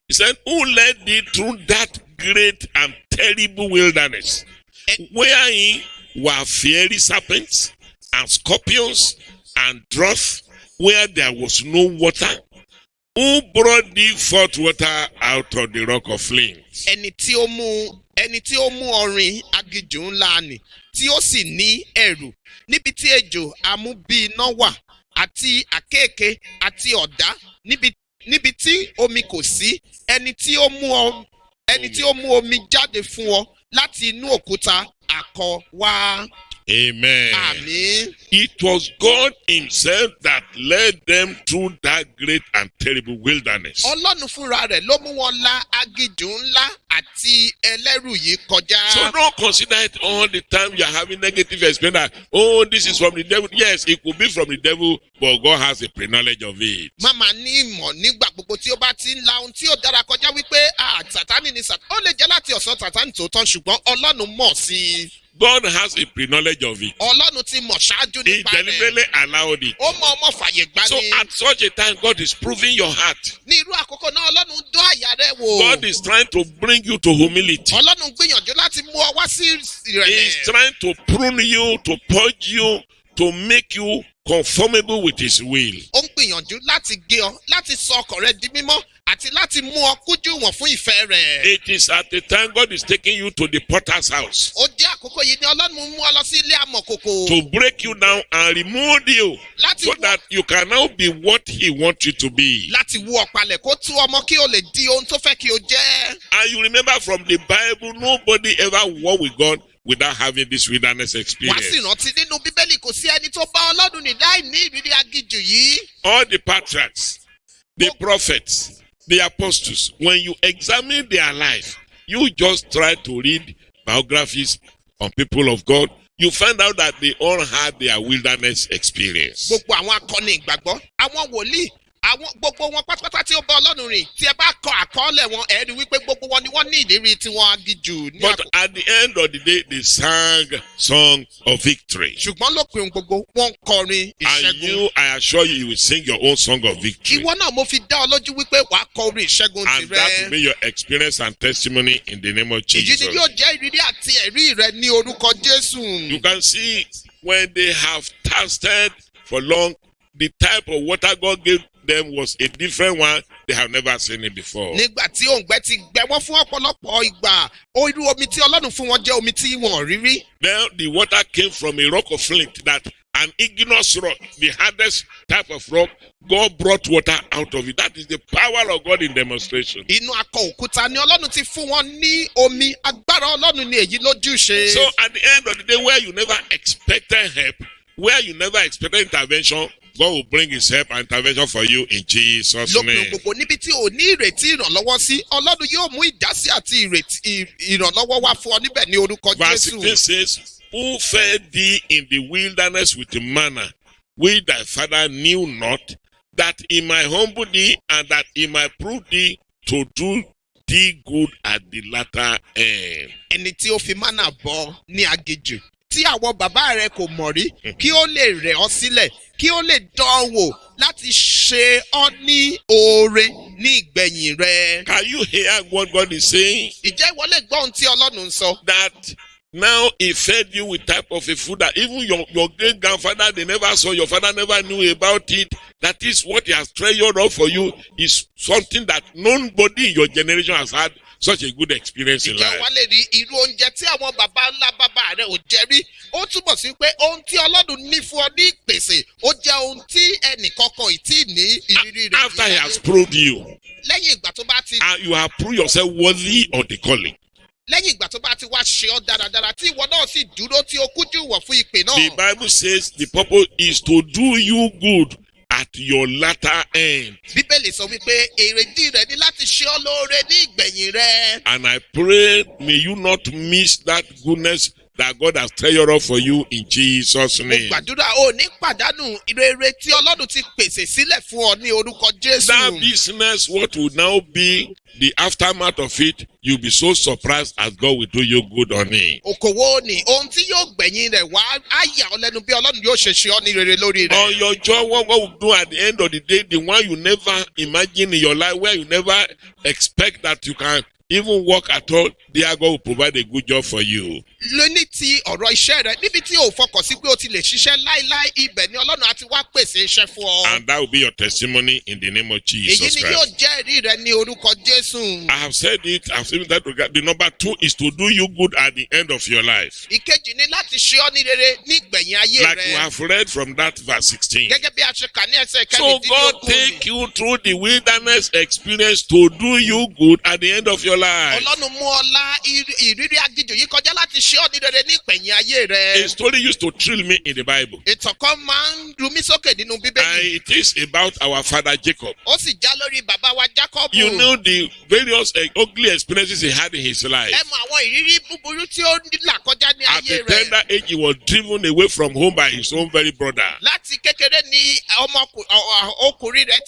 B: He said, who led thee through that great and terrible wilderness, wherein were fiery serpents and scorpions and drought, where there was no water? Who brought thee forth water out of the rock of flames?
A: Ẹni tí ó mú ọrin aginjù ńlá nì tí ó sì ní ẹ̀rù níbi tí ejò amúbí iná wà àti àkéèké àti ọ̀dá níbi tí omi kò sí ẹni tí ó mú omi jáde fún ọ láti inú òkúta àkọ wá.
B: Amen.
A: Àmín.
B: It was God himself that led them through that great and terrible wilderness.
A: Ọlọ́run fúnra rẹ̀ ló mú wọn la aginjù ńlá àti ẹlẹ́rù yìí kọjá.
B: So don't consider it all the time you are having negative experience that, oh, this is from the devil. Yes, it could be from the devil, but God has a pre-knowledge of it.
A: Má máa ní ìmọ̀ nígbà gbogbo tí ó bá ti ń la ohun tí ó dára kọjá wípé Sátánì ni Sátánì. Ó lè jẹ́ láti ọ̀sán Sátánì tòótọ́ ṣùgbọ́n Ọlọ́run mọ̀ sí i.
B: God has a pre-knowledge of it.
A: Ọlọ́run ti mọ̀ ṣáájú
B: He
A: nípa rẹ̀.
B: deliberately allowed it.
A: Ó mọ ọmọ fàyè gbá
B: So
A: ni.
B: at such a time, God is proving your heart.
A: Ní irú àkókò náà Ọlọ́run ń dán àyà rẹ̀ wò.
B: God is trying to bring you to humility.
A: Ọlọ́run gbìyànjú láti mú ọ wá sí
B: He is
A: ìrẹ̀lẹ̀.
B: trying to prune you, to purge you, to make you conformable with his will.
A: Ó ń gbìyànjú láti gé ọ, láti sọ ọkàn rẹ di mímọ́ àti láti mú ọ kújú wọn fún ìfẹ́ rẹ̀.
B: It is at the time God is taking you to the potter's house
A: Ó jẹ́ àkókò yìí ni Ọlọ́run mú ọ lọ sí ilé amọ̀kòkò.
B: to break you down and remove you
A: Láti
B: so
A: wú
B: that you can now be what he wants you to be.
A: láti wú ọ palẹ̀ kó tú ọmọ kí o lè di ohun tó fẹ́ kí o jẹ́.
B: And you remember from the Bible, nobody ever walked with God without having this wilderness
A: Wá sì
B: experience.
A: rántí nínú Bíbélì kò sí ẹni tó bá Ọlọ́run ní láì ní ìrírí aginjù yìí.
B: All the patriarchs, the prophets, the apostles, when you examine their life, you just try to read biographies on people of God, you find out that they all had their wilderness experience.
A: Gbogbo àwọn akọni ìgbàgbọ́, àwọn wòlíì, àwọn gbogbo wọn pátápátá tí ó bá Ọlọ́run rìn tí ẹ bá kọ àkọọ́lẹ̀ wọn ẹ rí wípé gbogbo wọn ni wọ́n ní ìlérí tí wọ́n aginjù ní
B: But
A: àkókò.
B: at the end of the day, they sang song of victory.
A: Ṣùgbọ́n lópin ohun gbogbo wọ́n ń kọrin
B: And
A: ìṣẹ́gun.
B: you, I assure you, you will sing your own song of victory.
A: Ìwọ náà mo fi dá ọ lójú wípé wàá kọ orin ìṣẹ́gun
B: And that will
A: tirẹ̀.
B: be your experience and testimony in the name of
A: Èyí
B: Jesus.
A: ni yóò jẹ́ ìrírí àti ẹ̀rí rẹ ní orúkọ Jésù.
B: You can see when they have thirsted for long, the type of water God gave them was a different one. They have never seen it before.
A: Nígbà tí òǹgbẹ ti gbẹ wọ́n fún ọ̀pọ̀lọpọ̀ ìgbà, irú omi tí Ọlọ́run fún wọn jẹ́ omi tí wọn ò rí rí.
B: Then the water came from a rock of flint, that an igneous rock, the hardest type of rock, God brought water out of it. That is the power of God in demonstration.
A: Inú akọ òkúta ni Ọlọ́run ti fún wọn ní omi. Agbára Ọlọ́run ni èyí lójúṣe.
B: So at the end of the day, where you never expected help, where you never expected intervention, God will bring his help and intervention for you in Jesus'
A: Lópin
B: name.
A: gbogbo níbi tí ò ní ìrètí ìrànlọ́wọ́ sí, Ọlọ́run yóò mú ìdásí àti ìrànlọ́wọ́ wá fún ọ níbẹ̀ ní orúkọ
B: Verse
A: Jésù.
B: 16 says, who fed thee in the wilderness with the manna, which thy father knew not, that he might humble thee and that he might prove thee to do thee good at the latter end.
A: ẹni tí ó fi mánà bọ́ ní aginjù tí àwọn bàbá rẹ kò mọ̀ rí kí ó lè rẹ̀ ọ́ sílẹ̀ kí ó lè dán ọ wò láti ṣe ọ́ ní oore ní ìgbẹ̀yìn rẹ.
B: Can you hear what God is saying?
A: ìjẹ́ ìwọ lè gbọ́ ohun tí Ọlọ́run ń sọ.
B: That now he fed you with type of a food that even your great grandfather, they never saw, your father never knew about it. That is what he has treasured up for you, is something that nobody in your generation has had such a good experience in
A: ìjẹ́
B: life.
A: wa lè rí irú oúnjẹ tí àwọn bàbá ńlá bàbá rẹ ò jẹ rí. ó túbọ̀ sí pé ohun tí Ọlọ́run ní fún ọ ní ìpèsè ó jẹ́ ohun tí ẹnìkankan ì tí ì ní ìrírí rẹ̀.
B: After he has proved you,
A: lẹ́yìn ìgbà tó bá ti
B: and you have proved yourself worthy of the calling.
A: lẹ́yìn ìgbà tó bá ti wá ṣe ọ́ dáradára tí ìwọ náà sì dúró tí o kújú wọ̀ fún ìpè náà.
B: The Bible says the purpose is to do you good at your latter end.
A: Bíbélì sọ wípé èrèdí rẹ̀ ní láti ṣe ọ́ lóore ní ìgbẹ̀yìn rẹ̀.
B: And I pray, may you not miss that goodness that God has treasured up for you in Jesus'
A: Mo
B: name.
A: gbàdúrà o ní pàdánù rere tí Ọlọ́run ti pèsè sílẹ̀ fún ọ ní orúkọ Jésù.
B: That business, what will now be the aftermath of it, you'll be so surprised as God will do you good on it.
A: Òkòwò ni ohun tí yóò gbẹ̀yìn rẹ̀ wá á yà ọ́ lẹ́nu bí Ọlọ́run yóò ṣe ṣe ọ́ ní rere lórí rẹ̀.
B: On your job, what will do at the end of the day, the one you never imagine in your life, where you never expect that you can even work at all, there God will provide a good job for you.
A: Lóní ti ọ̀rọ̀ iṣẹ́ rẹ̀ níbi tí o fọkàn sí pé o ti lè ṣiṣẹ́ láíláí ibẹ̀ ni Ọlọ́run á ti wá pèsè iṣẹ́ fún ọ.
B: And that will be your testimony in the name of
A: Èyí
B: Jesus
A: ni yóò
B: Christ.
A: jẹ́ ẹ̀rí rẹ ní orúkọ Jésù.
B: I have said it, I've said that regard. The number 2 is to do you good at the end of your life.
A: Ìkejì ni láti ṣe ọ́ ní rere ní ìgbẹ̀yìn ayé
B: Like we
A: rẹ.
B: have read from that verse 16.
A: Gẹ́gẹ́ bí a ṣe kà ní ẹsẹ̀
B: So God
A: kẹrìndínlógún.
B: take you through the wilderness experience to do you good at the end of your life.
A: Ọlọ́run mú ọ lá ìrírí aginjù yìí kọjá láti ṣe ọ́ ní rere ní ìgbẹ̀yìn ayé rẹ.
B: A story used to thrill me in the Bible.
A: Ìtàn kan máa ń ru mí sókè nínú
B: And
A: Bíbélì.
B: it is about our father Jacob.
A: Ó sì já lórí bàbá wa Jákọ́bù.
B: You know the various ugly experiences he had in his life.
A: Ẹ mọ àwọn ìrírí búburú tí ó là kọjá ní
B: At
A: ayé
B: a
A: rẹ̀.
B: tender age, he was driven away from home by his own very brother,
A: Láti kékeré ni ọkùnrin rẹ̀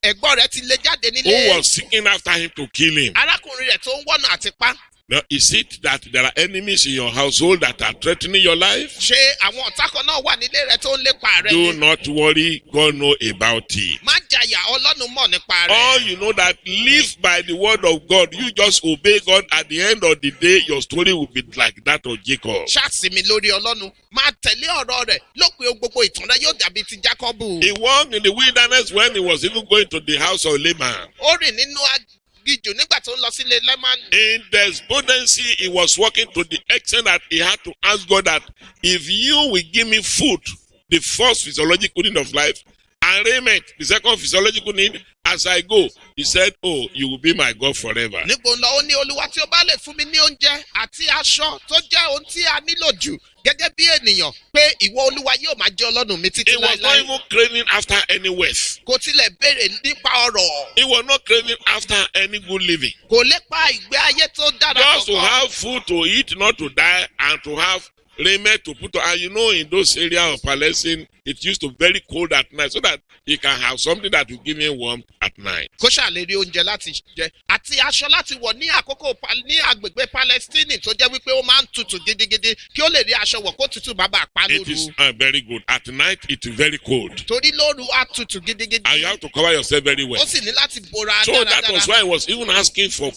A: ẹ̀gbọ́n rẹ̀ ti lé jáde
B: who
A: nílé.
B: was seeking after him to kill him.
A: Arákùnrin rẹ̀ tó ń wọ́nà àti pa.
B: Now, is it that there are enemies in your household that are threatening your life?
A: Ṣé àwọn ọ̀tá kan náà wà nílé rẹ̀ tó ń lépa rẹ̀
B: Do
A: ni?
B: not worry, God know about it.
A: Má jàyà Ọlọ́run mọ̀ nípa
B: All
A: rẹ̀.
B: you know that live by the word of God, you just obey God. At the end of the day, your story will be like that of Jacob.
A: Ṣáàsìmí lórí Ọlọ́run. Máa tẹ̀lé ọ̀rọ̀ rẹ̀ lópin ohun gbogbo ìtàn rẹ̀ yóò dàbí ti Jákọ́bù.
B: He walked in the wilderness when he was even going to the house of Laban.
A: Ó rìn nínú aginjù nígbà tó ń lọ sílé Lẹ́mánì.
B: In despondency, he was walking to the extent that he had to ask God that if you will give me food, the first physiological need of life, and raiment, the second physiological need, as I go, he said, oh, you will be my God forever.
A: Níbo lọ ó ní Olúwa tí ó bá lè fún mi ní oúnjẹ àti aṣọ tó jẹ́ ohun tí a nílò jù gẹ́gẹ́ bí ènìyàn pé ìwọ Olúwa yóò máa jẹ́ Ọlọ́run mi títí
B: He was not
A: láéláé.
B: even craving after any wealth.
A: Kò tilẹ̀ béèrè nípa ọrọ̀.
B: He was not craving after any good living.
A: Kò lépa ìgbé ayé tó dára
B: Just to
A: kankan.
B: have food to eat, not to die, and to have raiment to put on. And you know, in those areas of Palestine, it used to be very cold at night, so that he can have something that will give him warmth at night.
A: Kó ṣàlérí oúnjẹ láti jẹ àti aṣọ láti wọ̀ ní àkókò ní agbègbè Palestine tó jẹ́ wípé ó máa ń tutù gidigidi kí ó lè rí aṣọ wọ̀ kó tutù bàbá àpá
B: It is
A: lóru.
B: very good. At night, it is very cold.
A: Torí lóru á tutù gidigidi.
B: And you have to cover yourself very well.
A: Ó sì ní láti bora
B: So that was
A: dáradára.
B: why he was even asking for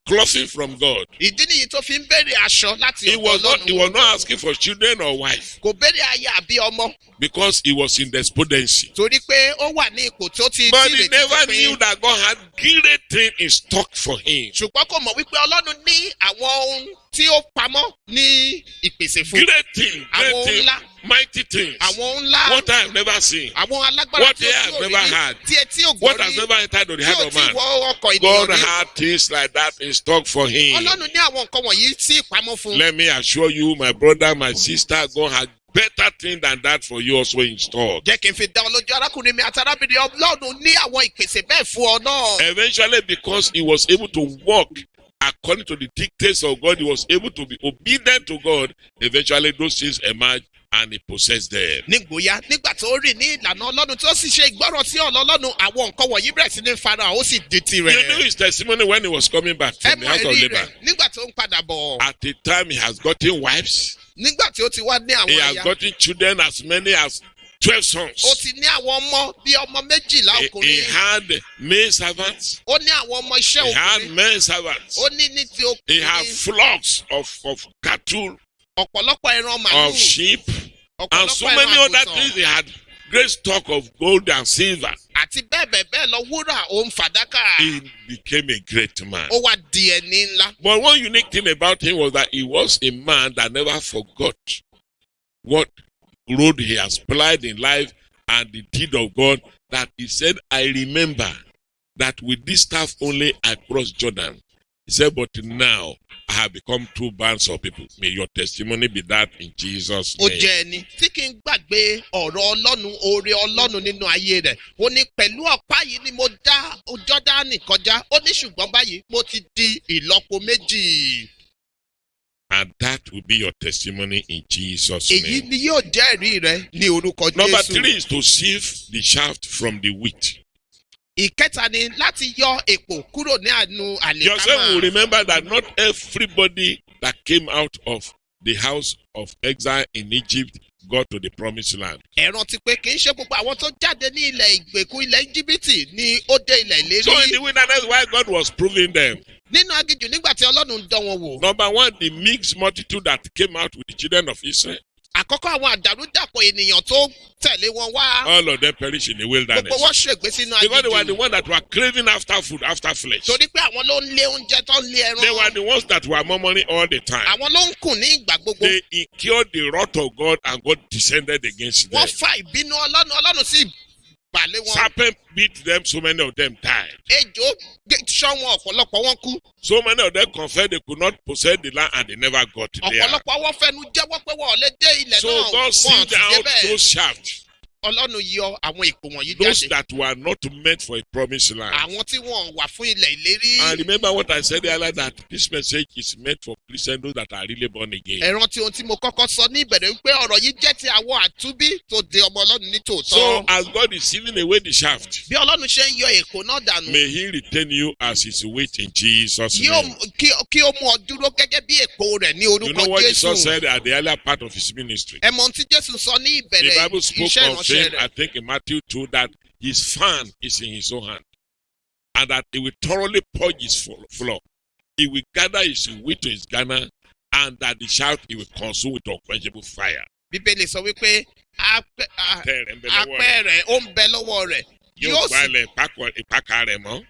B: clothing from God.
A: Ìdí nìyí tó fi ń béèrè aṣọ láti
B: He was
A: Ọlọ́run.
B: not asking for children or wife,
A: Kò béèrè aya àbí ọmọ
B: because he was in despondency.
A: torí pé ó wà ní ipò tó ti
B: But
A: tí
B: he
A: ìrètí
B: never
A: ti
B: knew
A: pín.
B: that God had great things in stock for him.
A: Ṣùgbọ́n kò mọ̀ wípé Ọlọ́run ní àwọn ohun tí ó pamọ́ ní ìpèsè fún.
B: Great things,
A: Àwọn ńlá.
B: mighty things.
A: Àwọn ńlá.
B: What I have never seen.
A: Àwọn alágbára
B: What
A: tí
B: ear
A: ó
B: has
A: tí ò
B: never
A: rí
B: had.
A: tí etí ò
B: What
A: gbọ́
B: has
A: rí
B: never entered to the
A: tí
B: heart
A: ò
B: of
A: tí
B: man.
A: wọ ọkọ̀
B: God
A: ènìyàn rí.
B: had things like that in stock for him.
A: Ọlọ́run ní àwọn nǹkan wọ̀nyí sí ìpamọ́ fún.
B: Let me assure you, my brother, my sister, God had better thing than that for you also in store.
A: Jẹ́ kí n fi dá ọ lójú arákùnrin mi àti arábìnrin Ọlọ́run ní àwọn ìpèsè bẹ́ẹ̀ fún ọ náà.
B: Eventually, because he was able to walk according to the dictates of God, he was able to be obedient to God. Eventually, those things emerged and he possessed them.
A: nígbòyà nígbà tó rìn ní ìlànà ọlọ́run tí ó sì ṣe ìgbọ́ràn sí ọ̀rọ̀ ọlọ́run àwọn nǹkan wọ̀nyí bẹ̀rẹ̀ sí ní farahàn ó sì di
B: You knew
A: tirẹ̀.
B: his testimony when he was coming back
A: ẹ
B: from the
A: mọ
B: house of
A: ẹ̀rí
B: labor.
A: rẹ̀ nígbà tó ń padà bọ̀.
B: At the time, he has gotten wives.
A: nígbà tí ó ti wá ní
B: He
A: àwọn
B: has
A: aya.
B: gotten children as many as 12 sons.
A: ó ti ní àwọn ọmọ bíi ọmọ méjìlá
B: He
A: ọkùnrin.
B: had male servants.
A: ó ní àwọn ọmọ iṣẹ́
B: He had
A: ọkùnrin.
B: men servants.
A: ó ní ní ti
B: He had
A: ọkùnrin.
B: flocks of cattle,
A: ọ̀pọ̀lọpọ̀ ẹran
B: of
A: màlúù.
B: sheep, and
A: ọ̀pọ̀lọpọ̀
B: so many
A: ẹran
B: other
A: àgùntàn.
B: things. He had great stock of gold and silver.
A: àti bẹ́ẹ̀ bẹ́ẹ̀ bẹ́ẹ̀ lọ wúrà òun fàdákà.
B: He became a great man.
A: ó wá di ẹni ńlá.
B: But one unique thing about him was that he was a man that never forgot what road he has plied in life and the deed of God, that he said, I remember that with this staff only I crossed Jordan. He said, but now I have become two bands of people. May your testimony be that in Jesus'
A: ó
B: name.
A: jẹ́ ẹni tí kì í gbàgbé ọ̀rọ̀ ọlọ́run oore ọlọ́run nínú ayé rẹ̀. ó ní pẹ̀lú ọ̀pá yìí ni mo dá Jọ́dánì kọjá. ó ní ṣùgbọ́n báyìí mo ti di ìlọ́po méjì.
B: And that will be your testimony in Jesus'
A: èyí
B: name.
A: ni yóò jẹ́ ẹ̀rí rẹ ní orúkọ
B: Number
A: Jésù.
B: 3 is to sieve the shaft from the wheat.
A: ìkẹta ni láti yọ èpò kúrò ní àánú
B: Joseph will
A: àlìkámà.
B: remember that not everybody that came out of the house of exile in Egypt got to the promised land.
A: ẹ rántí pé kì í ṣe gbogbo àwọn tó jáde ní ilẹ̀ ìgbèkùn ilẹ̀ íjíbítì ni ó dé ilẹ̀
B: So in
A: ìlérí.
B: the wilderness, while God was proving them,
A: nínú aginjù nígbà tí ọlọ́run ń dán wọn wò.
B: number one, the mixed multitude that came out with the children of Israel,
A: àkọ́kọ́ àwọn àdàrúdàpọ̀ ènìyàn tó tẹ̀lé wọn wá.
B: all of them perished in the
A: gbogbo
B: wilderness.
A: wọn ṣègbé sínú
B: Because they were the
A: aginjù.
B: ones that were craving after food, after flesh.
A: torí pé àwọn ló ń lé oúnjẹ tó ń lé
B: They were
A: ẹran.
B: the ones that were murmuring all the time.
A: àwọn ló ń kùn ní ìgbà gbogbo.
B: They incurred the wrath of God and God descended against them.
A: wọ́n fa ìbínú ọlọ́run sí balẹ̀ wọn.
B: Serpent beat them, so many of them died.
A: ejò ṣọ́ wọn ọ̀pọ̀lọpọ̀ wọn kú.
B: So many of them confessed they could not possess the land and they never got there.
A: ọ̀pọ̀lọpọ̀ wọn fẹnu jẹ́wọ́ pé wọn ò lè dé ilẹ̀
B: So
A: náà.
B: God
A: wọn
B: sent
A: ti
B: out
A: débẹ̀.
B: those shafts,
A: ọlọ́run yọ àwọn èpò wọ̀nyí
B: those
A: jáde.
B: that were not meant for a promised land.
A: àwọn tí wọn wà fún ilẹ̀ ìlérí.
B: And remember what I said earlier, that this message is meant for Christians, those that are really born again.
A: ẹ rántí ohun tí mo kọ́kọ́ sọ ní ìbẹ̀rẹ̀ wípé ọ̀rọ̀ yìí jẹ́ ti àwọn àtúbí tó de ọmọ ọlọ́run ní tòótọ́.
B: So as God is sealing away the shaft,
A: bí ọlọ́run ṣe ń yọ èkó náà dànù.
B: may He retain you as His weight in Jesus'
A: yóò
B: name.
A: kí ó mú ọ dúró gẹ́gẹ́ bí èkó rẹ̀ ní
B: You
A: orúkọ
B: know what Jesus
A: Jésù.
B: said at the earlier part of His ministry?
A: ẹ mọ ohun tí Jésù sọ ní
B: The
A: ìbẹ̀rẹ̀
B: Bible spoke
A: iṣẹ́
B: of
A: ìránṣẹ́
B: him, I
A: rẹ̀.
B: think in Matthew 2, that his fan is in his own hand, and that he will thoroughly purge his floor. He will gather his wheat to his garner, and that the shaft he will consume with unquenchable fire.
A: Bíbélì sọ wípé
B: Tẹ́rẹ̀ ń bẹ lọ́wọ́ rẹ̀.
A: apẹ́ rẹ̀ ó ń bẹ lọ́wọ́ rẹ̀.
B: Yóò
A: yóò sì
B: gbalẹ̀ ìpakà rẹ̀ mọ́.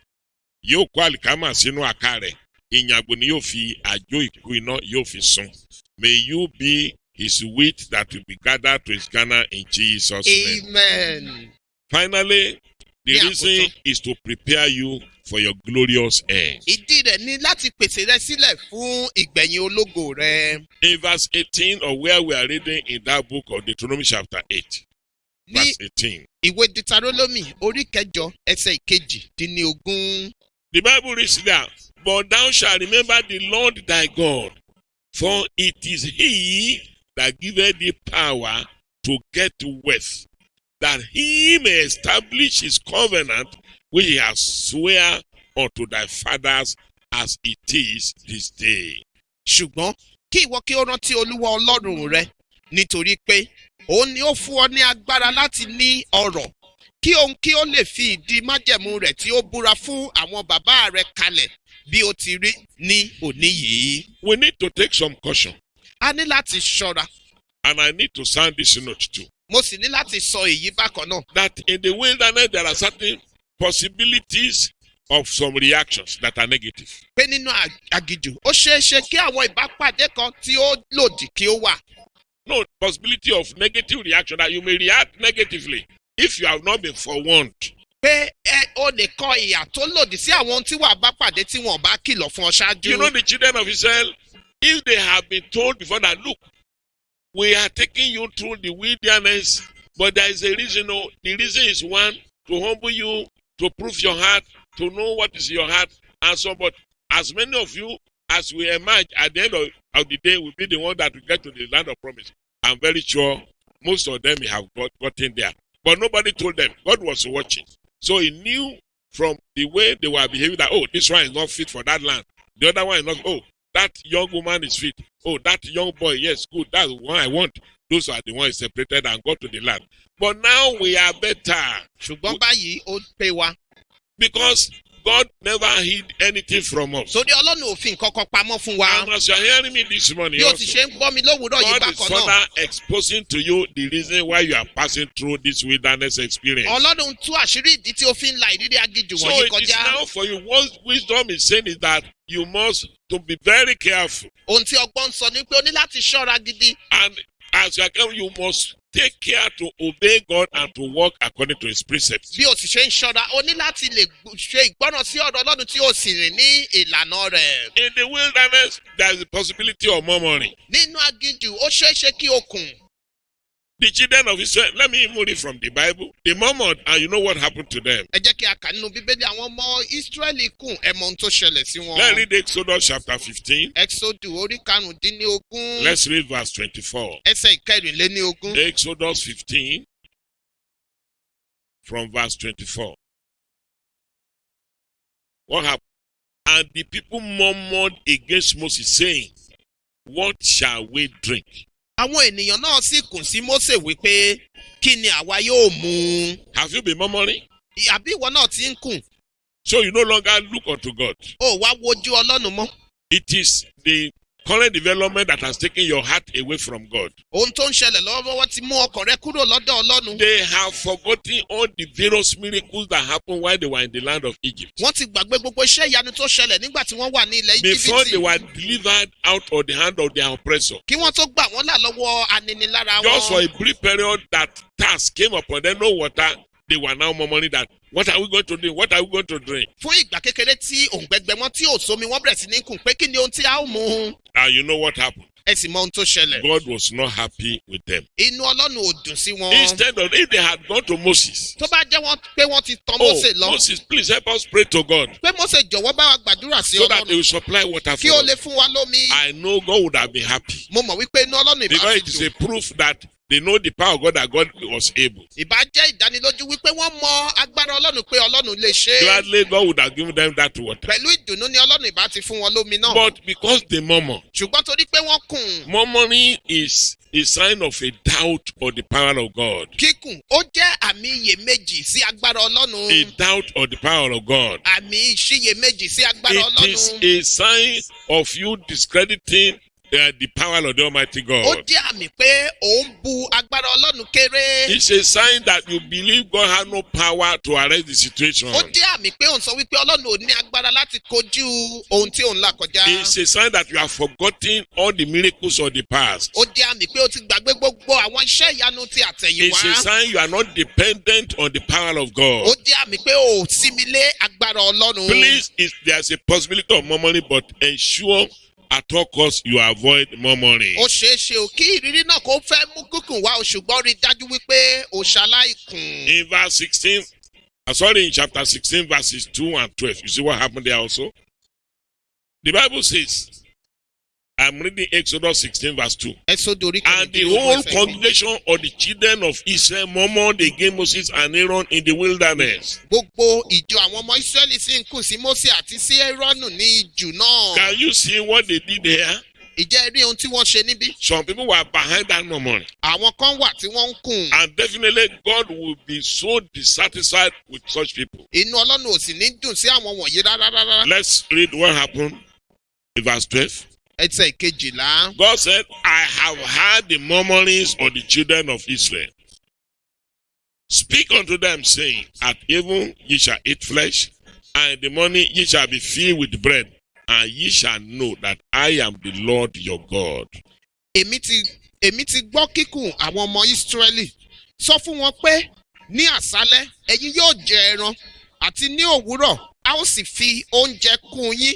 B: Yóò kó àlìkámà sínú àká rẹ̀. Ìyàngbò ni yóò fi àjò ìkú iná yóò fi sun. May you be his wheat that will be gathered to his garner in Jesus' name.
A: amen.
B: Finally, the
A: Ní
B: reason
A: àkótán.
B: is to prepare you for your glorious end.
A: ìdí rẹ̀ ni láti pèsè rẹ sílẹ̀ fún ìgbẹ̀yìn ológo rẹ.
B: In verse 18, or where we are reading in that book of Deuteronomy chapter 8,
A: ní
B: verse 18,
A: ìwé Ditarólómì orí kẹjọ ẹsẹ̀ ìkejì-dín-ní-ogún.
B: the Bible reads there, but thou shalt remember the Lord thy God, for it is he that giveth thee power to get wealth, that he may establish his covenant which he has swear unto thy fathers as it is this day.
A: ṣùgbọ́n kí ìwọ kí ó rántí Olúwa Ọlọ́run rẹ nítorí pé òun ni ó fún ọ ní agbára láti ní ọrọ̀ kí òun kí ó lè fi ìdí májẹ̀mú rẹ̀ tí ó búra fún àwọn bàbá rẹ̀ kalẹ̀ bí ó ti rí ní òní yìí.
B: We need to take some caution,
A: a ní láti ṣọ́ra
B: and I need to sound this note too,
A: mo sì ní láti sọ èyí bákan náà.
B: that in the wilderness there are certain possibilities of some reactions that are negative.
A: pé nínú aginjù ó ṣeé ṣe kí àwọn ìbápàdé kan tí ó lòdì kí ó wà.
B: No, possibility of negative reaction, that you may react negatively if you have not been forewarned.
A: pé o lè kọ ìyà tó lòdì sí àwọn ohun tí wàá bá pàdé tí wọn bá kìlọ̀ fún ọ ṣáájú.
B: You know the children of Israel, if they have been told before that, look, we are taking you through the wilderness, but there is a reason. Oh, the reason is one, to humble you, to prove your heart, to know what is your heart, and so. But as many of you as we emerge at the end of the day will be the one that will get to the land of promise. I'm very sure most of them have gotten there. But nobody told them. God was watching. So he knew from the way they were behaving that, oh, this one is not fit for that land. The other one is not, oh, that young woman is fit. Oh, that young boy, yes, good. That's the one I want. Those are the ones separated and go to the land. But now we are better.
A: ṣùgbọ́n báyìí ó pé wa.
B: Because God never hid anything from us.
A: sórí ọlọ́run òfin kankan pamọ́ fún wa.
B: And as you are hearing me this morning,
A: bí o ti
B: also,
A: ṣe ń gbọ́ mi lówùúrọ̀ yìí
B: God is
A: bákan náà.
B: further exposing to you the reason why you are passing through this wilderness experience.
A: ọlọ́run tú àṣírí ìdí tí ó fi ń la ìrírí aginjù
B: So
A: wọ̀nyí
B: it is
A: kọjá.
B: now for you. What wisdom is saying is that you must to be very careful.
A: ohun tí ọgbọ́n ń sọ ni pé o ní láti ṣọ́ra gidi.
B: And as you are careful, you must take care to obey God and to walk according to his precepts.
A: bí o sì ṣe ń ṣọ́ra o ní láti lè ṣe ìgbọ́ràn sí ọ̀rọ̀ ọlọ́run tí o sì rìn ní ìlànà rẹ̀.
B: In the wilderness, there is a possibility of murmuring.
A: nínú aginjù ó ṣeé ṣe kí o kùn.
B: The children of Israel, let me even read from the Bible. They murmured, and you know what happened to them.
A: ẹ jẹ́ kí a kà nínú bíbélì àwọn ọmọ Ísírẹ́lì kùn ẹ mọ ohun tó ṣẹlẹ̀ sí wọn.
B: Let's read Exodus chapter 15.
A: Exodus orí karùndínlógún
B: Let's read verse 24.
A: ẹsẹ̀ ìkẹrìnléníogún.
B: Exodus 15 from verse 24. What happened? And the people murmured against Moses, saying, what shall we drink?
A: àwọn ènìyàn náà sì kùn sí Mósè wípé kí ni àwa yóò mu.
B: Have you been murmuring?
A: àbí ìwọ náà ti ń kùn.
B: So you no longer look unto God.
A: ó wá wojú ọlọ́run mọ́.
B: It is the current development that has taken your heart away from God.
A: ohun tó ń ṣẹlẹ̀ lọ́wọ́lọ́wọ́ ti mú ọkàn rẹ kúrò lọ́dọ̀ ọlọ́run.
B: They have forgotten all the various miracles that happened while they were in the land of Egypt.
A: wọ́n ti gbàgbé gbogbo iṣẹ́ ìyanu tó ṣẹlẹ̀ nígbà tí wọ́n wà ní ilẹ̀
B: Before they
A: Íjíbítì.
B: were delivered out of the hand of their oppressor.
A: kí wọ́n tó gbà wọ́n là lọ́wọ́ aninilára
B: Just for
A: wọn.
B: a brief period that task came upon them, no water, they were now murmuring that, what are we going to do? What are we going to drink?
A: fún ìgbà kékeré tí òǹgbẹ́gbẹ́ wọn tí ò sómi wọ́n bẹ̀rẹ̀ sí ní kùn pé kí ni ohun tí a ó mu.
B: And you know what happened?
A: ẹ sì mọ ohun tó ṣẹlẹ̀.
B: God was not happy with them.
A: inú ọlọ́run ò dùn sí wọn.
B: Instead of, if they had gone to Moses,
A: tó bá jẹ́ wọ́n pé wọ́n ti tàn
B: oh,
A: Mósè lọ.
B: Moses, please help us pray to God
A: pé Mósè jọ̀wọ́ bá wa gbàdúrà sí
B: so that they
A: ọlọ́run
B: will supply water
A: kí
B: for
A: ó lè
B: us.
A: fún wa lómi.
B: I know God would have been happy
A: mo mọ̀ wípé inú ọlọ́run ìbá
B: because
A: ti
B: it is
A: dùn.
B: a proof that they know the power of God, that God was able.
A: ìbá jẹ́ ìdánilójú wípé wọ́n mọ agbára ọlọ́run pé ọlọ́run lè ṣe é.
B: Gladly, God would have given them that water.
A: pẹ̀lú ìdùnnú ni ọlọ́run ìbá ti fún wọn lómi náà.
B: But because they murmur,
A: ṣùgbọ́n torí pé wọ́n kùn.
B: murmuring is a sign of a doubt of the power of God.
A: kíkùn ó jẹ́ àmì iyèméjì sí agbára
B: A
A: ọlọ́run.
B: doubt of the power of God.
A: àmì ìṣiyèméjì sí agbára
B: It is
A: ọlọ́run.
B: a sign of you discrediting the power of the Almighty
A: ó
B: God.
A: jẹ́ àmì pé òun bu agbára ọlọ́run kéré.
B: It's a sign that you believe God has no power to arrest the situation.
A: ó jẹ́ àmì pé òun sọ wípé ọlọ́run ò ní agbára láti kojú ohun tí òun là kọjá.
B: It's a sign that you have forgotten all the miracles of the past.
A: ó jẹ́ àmì pé ó ti gbàgbé gbogbo àwọn iṣẹ́ ìyanu ti
B: It's a
A: àtẹ̀yìnwá.
B: sign you are not dependent on the power of
A: ó
B: God.
A: jẹ́ àmì pé ò sinmi lé agbára ọlọ́run.
B: Please, if there's a possibility of murmuring, but ensure at all costs you avoid murmuring.
A: ó ṣeé ṣe ò kí ìrírí náà kó fẹ́ mú kíkùn wá o ṣùgbọ́n rí i dájú wípé ò ṣaláìkùn.
B: In verse 16, in chapter 16, verses 2 and 12, you see what happened there also? The Bible says, I'm reading Exodus 16, verse 2.
A: Ẹ́sódù orí
B: And the
A: kẹrìndínlógún
B: whole
A: ẹsẹ̀
B: congregation of the children of Israel murmured against Moses and Aaron in the wilderness.
A: gbogbo ìjọ àwọn ọmọ Ísírẹ́lì sì ń kùn sí Mósè àti sí Érónù ní ijù náà.
B: Can you see what they did here?
A: ìjẹ́ rí ohun tí wọ́n ṣe níbí.
B: Some people were behind that murmuring.
A: àwọn kan wà tí wọ́n ń kùn.
B: And definitely God will be so dissatisfied with such people.
A: inú ọlọ́run ò sì ní dùn sí àwọn wọ̀nyí rárá.
B: Let's read what happened in verse 12.
A: ẹsẹ̀ ìkejìlá.
B: God said, I have heard the murmurings of the children of Israel. Speak unto them, saying, at even ye shall eat flesh, and in the morning ye shall be filled with bread, and ye shall know that I am the Lord your God.
A: èmi ti gbọ́ kíkùn àwọn ọmọ Ísírẹ́lì. sọ fún wọn pé ní àṣálẹ́ ẹ̀yin yóò jẹ ẹran àti ní òwúrọ̀ a ó sì fi oúnjẹ kún yín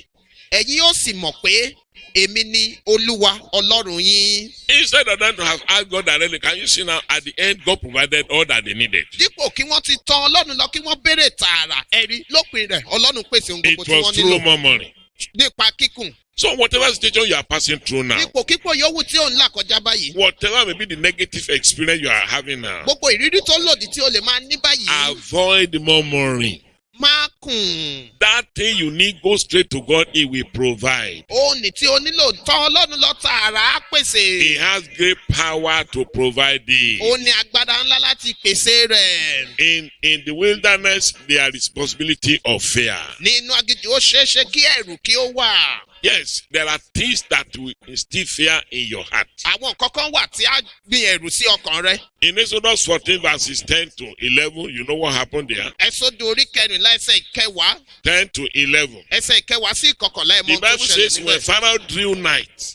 A: ẹ̀yin yóò sì mọ̀ pé èmi ni Olúwa Ọlọ́run yín.
B: Instead of them to have asked God directly, can you see now at the end God provided all that they needed?
A: dípò kí wọ́n ti tọ̀ Ọlọ́run lọ kí wọ́n béèrè tààrà ẹ̀rí lópin rẹ̀ Ọlọ́run pèsè ohun
B: It
A: gbogbo tí
B: was
A: wọ́n
B: through
A: nílò.
B: murmuring.
A: nípa kíkùn.
B: So whatever situation you are passing through now,
A: Ipòkípò yòówù tí ò ń là kọjá báyìí.
B: whatever may be the negative experience you are having now,
A: Gbogbo ìrírí tó lòdì tí o lè máa ní báyìí.
B: avoid murmuring.
A: Má kùn.
B: That thing you need, go straight to God, He will provide.
A: Òní tí o nílò tọ́ Ọlọ́run lọ tààrà á pèsè.
B: He has great power to provide it.
A: Ó ní agbára ńlá láti pèsè rẹ̀.
B: In the wilderness, there are responsibility of fear.
A: Nínú aginjù ó ṣeé ṣe kí ẹ̀rù kí ó wà.
B: Yes, there are things that will instill fear in your heart.
A: Àwọn nǹkan kan wà tí á gbin ẹ̀rù sí ọkàn rẹ.
B: In Exodus 14 verses 10 to 11, you know what happened there?
A: Ẹ́sọ́dù orí kẹrìnlá ẹsẹ̀ ìkẹwàá.
B: 10 to 11.
A: Ẹsẹ̀ ìkẹwàá sí ìkọkànlá ẹ̀mọ́
B: The
A: tó
B: Bible
A: ṣẹlẹ̀
B: says, when
A: níbẹ̀.
B: Pharaoh drew night,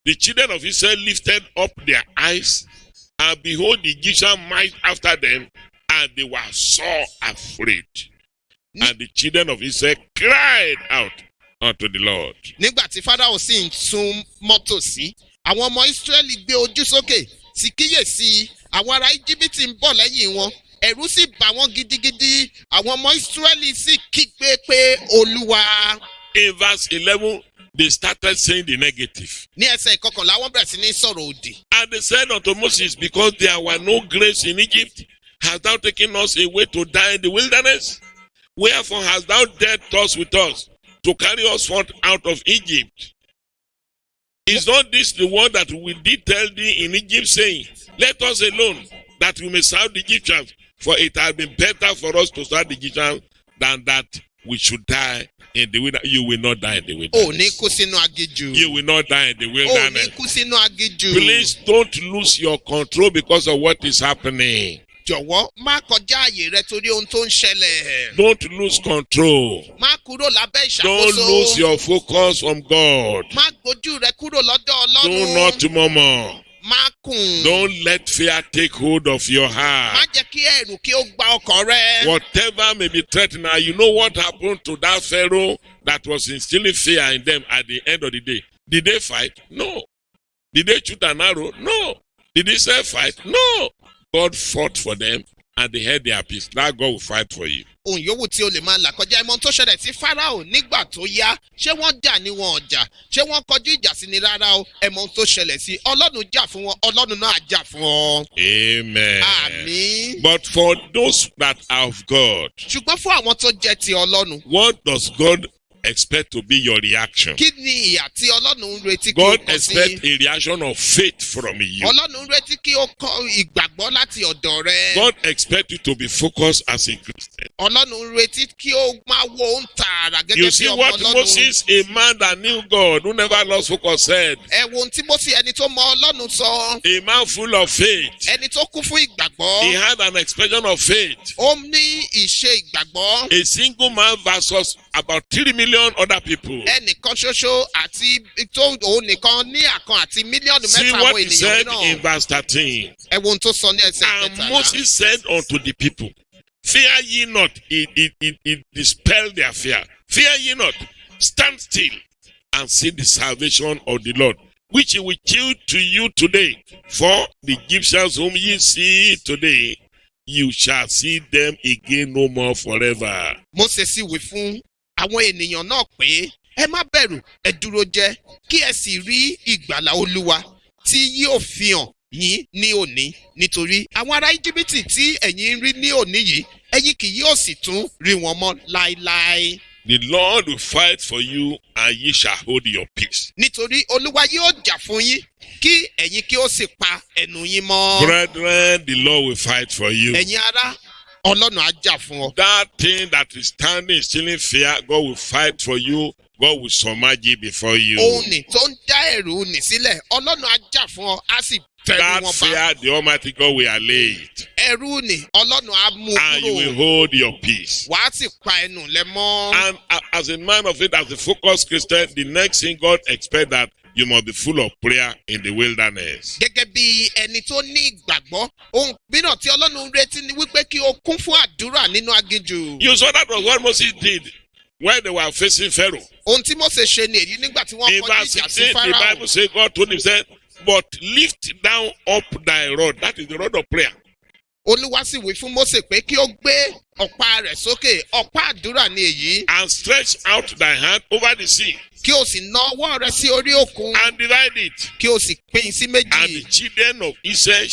B: the children of Israel lifted up their eyes, and behold, the Egyptian marched after them, and they were so afraid. And the children of Israel cried out unto the Lord.
A: Nígbà tí Fáráò sì ń sun mọ́tò sí, àwọn ọmọ Ísírẹ́lì gbé ojú sókè sì kíyèsí àwọn ará Íjíbítì ń bọ̀ lẹ́yìn wọn. Ẹ̀rù sì bà wọ́n gidigidi. Àwọn ọmọ Ísírẹ́lì sì kígbe pé Olúwa.
B: In verse 11, they started saying the negative.
A: Ní ẹsẹ̀ ìkọkànlá wọ́n bẹ̀rẹ̀ sí ní sọ̀rọ̀ òdì.
B: And they said unto Moses, because there were no graves in Egypt, hast thou taken us away to die in the wilderness? Wherefore hast thou dealt us with us, to carry us forth out of Egypt? Is not this the word that we did tell thee in Egypt, saying, let us alone, that we may serve the Egyptians? For it had been better for us to serve the Egyptians than that we should die in the wilderness. You will not die in the
A: Ò ní
B: wilderness.
A: kú sínú aginjù.
B: You will not die in the
A: Ò ní
B: wilderness.
A: kú sínú aginjù.
B: Please don't lose your control because of what is happening.
A: Jọ̀wọ́ má kọjá àyè rẹ torí ohun tó ń ṣẹlẹ̀.
B: Don't lose control.
A: Má kúrò lábẹ́
B: Don't
A: ìṣàkóso.
B: lose your focus from God.
A: Má gbójú rẹ kúrò lọ́dọ̀
B: Do
A: Ọlọ́run.
B: not murmur.
A: Má kùn.
B: Don't let fear take hold of your
A: Má
B: heart.
A: jẹ́ kí ẹ̀rù kí ó gba ọkàn rẹ.
B: Whatever may be threatening, now you know what happened to that Pharaoh that was instilling fear in them at the end of the day. Did they fight? No. Did they shoot an arrow? No. Did Israel fight? No. God fought for them and they had their peace. Now God will fight for you.
A: Ohun yòówù tí o lè máa là kọjá ẹmọ tó ṣẹlẹ̀ sí Fáráò nígbà tó yá. Ṣé wọ́n jà ní wọn ọ̀jà? Ṣé wọ́n kọjú ìjà sí ni rárá o? Ẹmọ tó ṣẹlẹ̀ sí Ọlọ́run jà fún wọn, Ọlọ́run náà á jà fún ọ.
B: Amen.
A: Àmín.
B: But for those that are of God,
A: Ṣùgbọ́n fún àwọn tó jẹ́ ti Ọlọ́run,
B: what does God expect to be your reaction?
A: kí ni ìyà tí Ọlọ́run ń retí kí o
B: God
A: kọ sí?
B: expects a reaction of faith from you.
A: Ọlọ́run ń retí kí o kọ ìgbàgbọ́ láti ọ̀dọ̀ rẹ.
B: God expects you to be focused as a Christian.
A: Ọlọ́run ń retí kí o máa wo ohun tààrà
B: You
A: gẹ́gẹ́
B: see
A: bí ọmọ
B: what
A: Ọlọ́run.
B: Moses, a man that knew God, who never lost focus, said.
A: Ẹ wo ohun tí Mósè ẹni tó mọ Ọlọ́run sọ.
B: A man full of faith.
A: Ẹni tó kún fún
B: He
A: ìgbàgbọ́.
B: had an expression of faith.
A: Ó ní ìṣe ìgbàgbọ́.
B: A single man versus about 3 million other people.
A: Ẹnìkan ṣoṣo àti tó òun nìkan ní àkàn àti mílíọ̀nù
B: See
A: mẹ́ta
B: what
A: àwọn
B: he
A: ènìyàn
B: said
A: náà.
B: in verse 13.
A: Ẹ wo ohun tó sọ ní ẹsẹ̀
B: And
A: kẹtàlá.
B: Moses said unto the people, fear ye not. It dispelled their fear. Fear ye not. Stand still and see the salvation of the Lord, which he will yield to you today. For the Egyptians whom ye see today, you shall see them again no more forever.
A: Mósè sì wí fún àwọn ènìyàn náà pé ẹ má bẹ̀rù, ẹ dúró jẹ́ kí ẹ sì rí ìgbàlà Olúwa tí yóò fi hàn yín ní òní. Nítorí àwọn ará Íjíbítì tí ẹ̀yin ń rí ní òní yìí, ẹ̀yin kì yóò sì tún rí wọn mọ́ láéláé.
B: The Lord will fight for you, and ye shall hold your peace.
A: Nítorí Olúwa yóò jà fún yín, kí ẹ̀yin kí ó sì pa ẹnu yín mọ́.
B: Brethren, the Lord will fight for you.
A: Ẹ̀yin ará, Ọlọ́run á jà fún ọ.
B: That thing that is standing still in fear, God will fight for you. God will submerge it before you.
A: Òun nì tó ń dá ẹ̀rù nì sílẹ̀, Ọlọ́run á jà fún ọ, á sì tẹ̀lé
B: That
A: wọn bá.
B: fear, the Almighty God will allay it.
A: Ẹ̀rù nì, Ọlọ́run á mú
B: And you will
A: kúrò.
B: hold your peace.
A: Wàá sì pa ẹnu lẹ mọ́.
B: And as a man of faith, as a focused Christian, the next thing God expects that you must be full of prayer in the wilderness.
A: Gẹ́gẹ́ bí ẹni tó ní ìgbàgbọ́, ohun mìíràn tí Ọlọ́run ń retí ni wípé kí o kún fún àdúrà nínú aginjù.
B: You saw that was what Moses did when they were facing Pharaoh.
A: Ohun tí Mósè ṣe ni èyí nígbà tí wọ́n
B: In
A: kọjú
B: verse
A: ìjà sí
B: 16, the
A: Fáráò.
B: Bible says God told him, said, but lift down up thy rod. That is the rod of prayer.
A: Olúwa sì wí fún Mósè pé kí ó gbé ọ̀pá rẹ̀ sókè, ọ̀pá àdúrà ni èyí,
B: and stretch out thy hand over the sea
A: kí o sì na ọwọ́ rẹ sí orí òkun,
B: and divide it,
A: kí o sì pín sí
B: and the
A: méjì.
B: children of Israel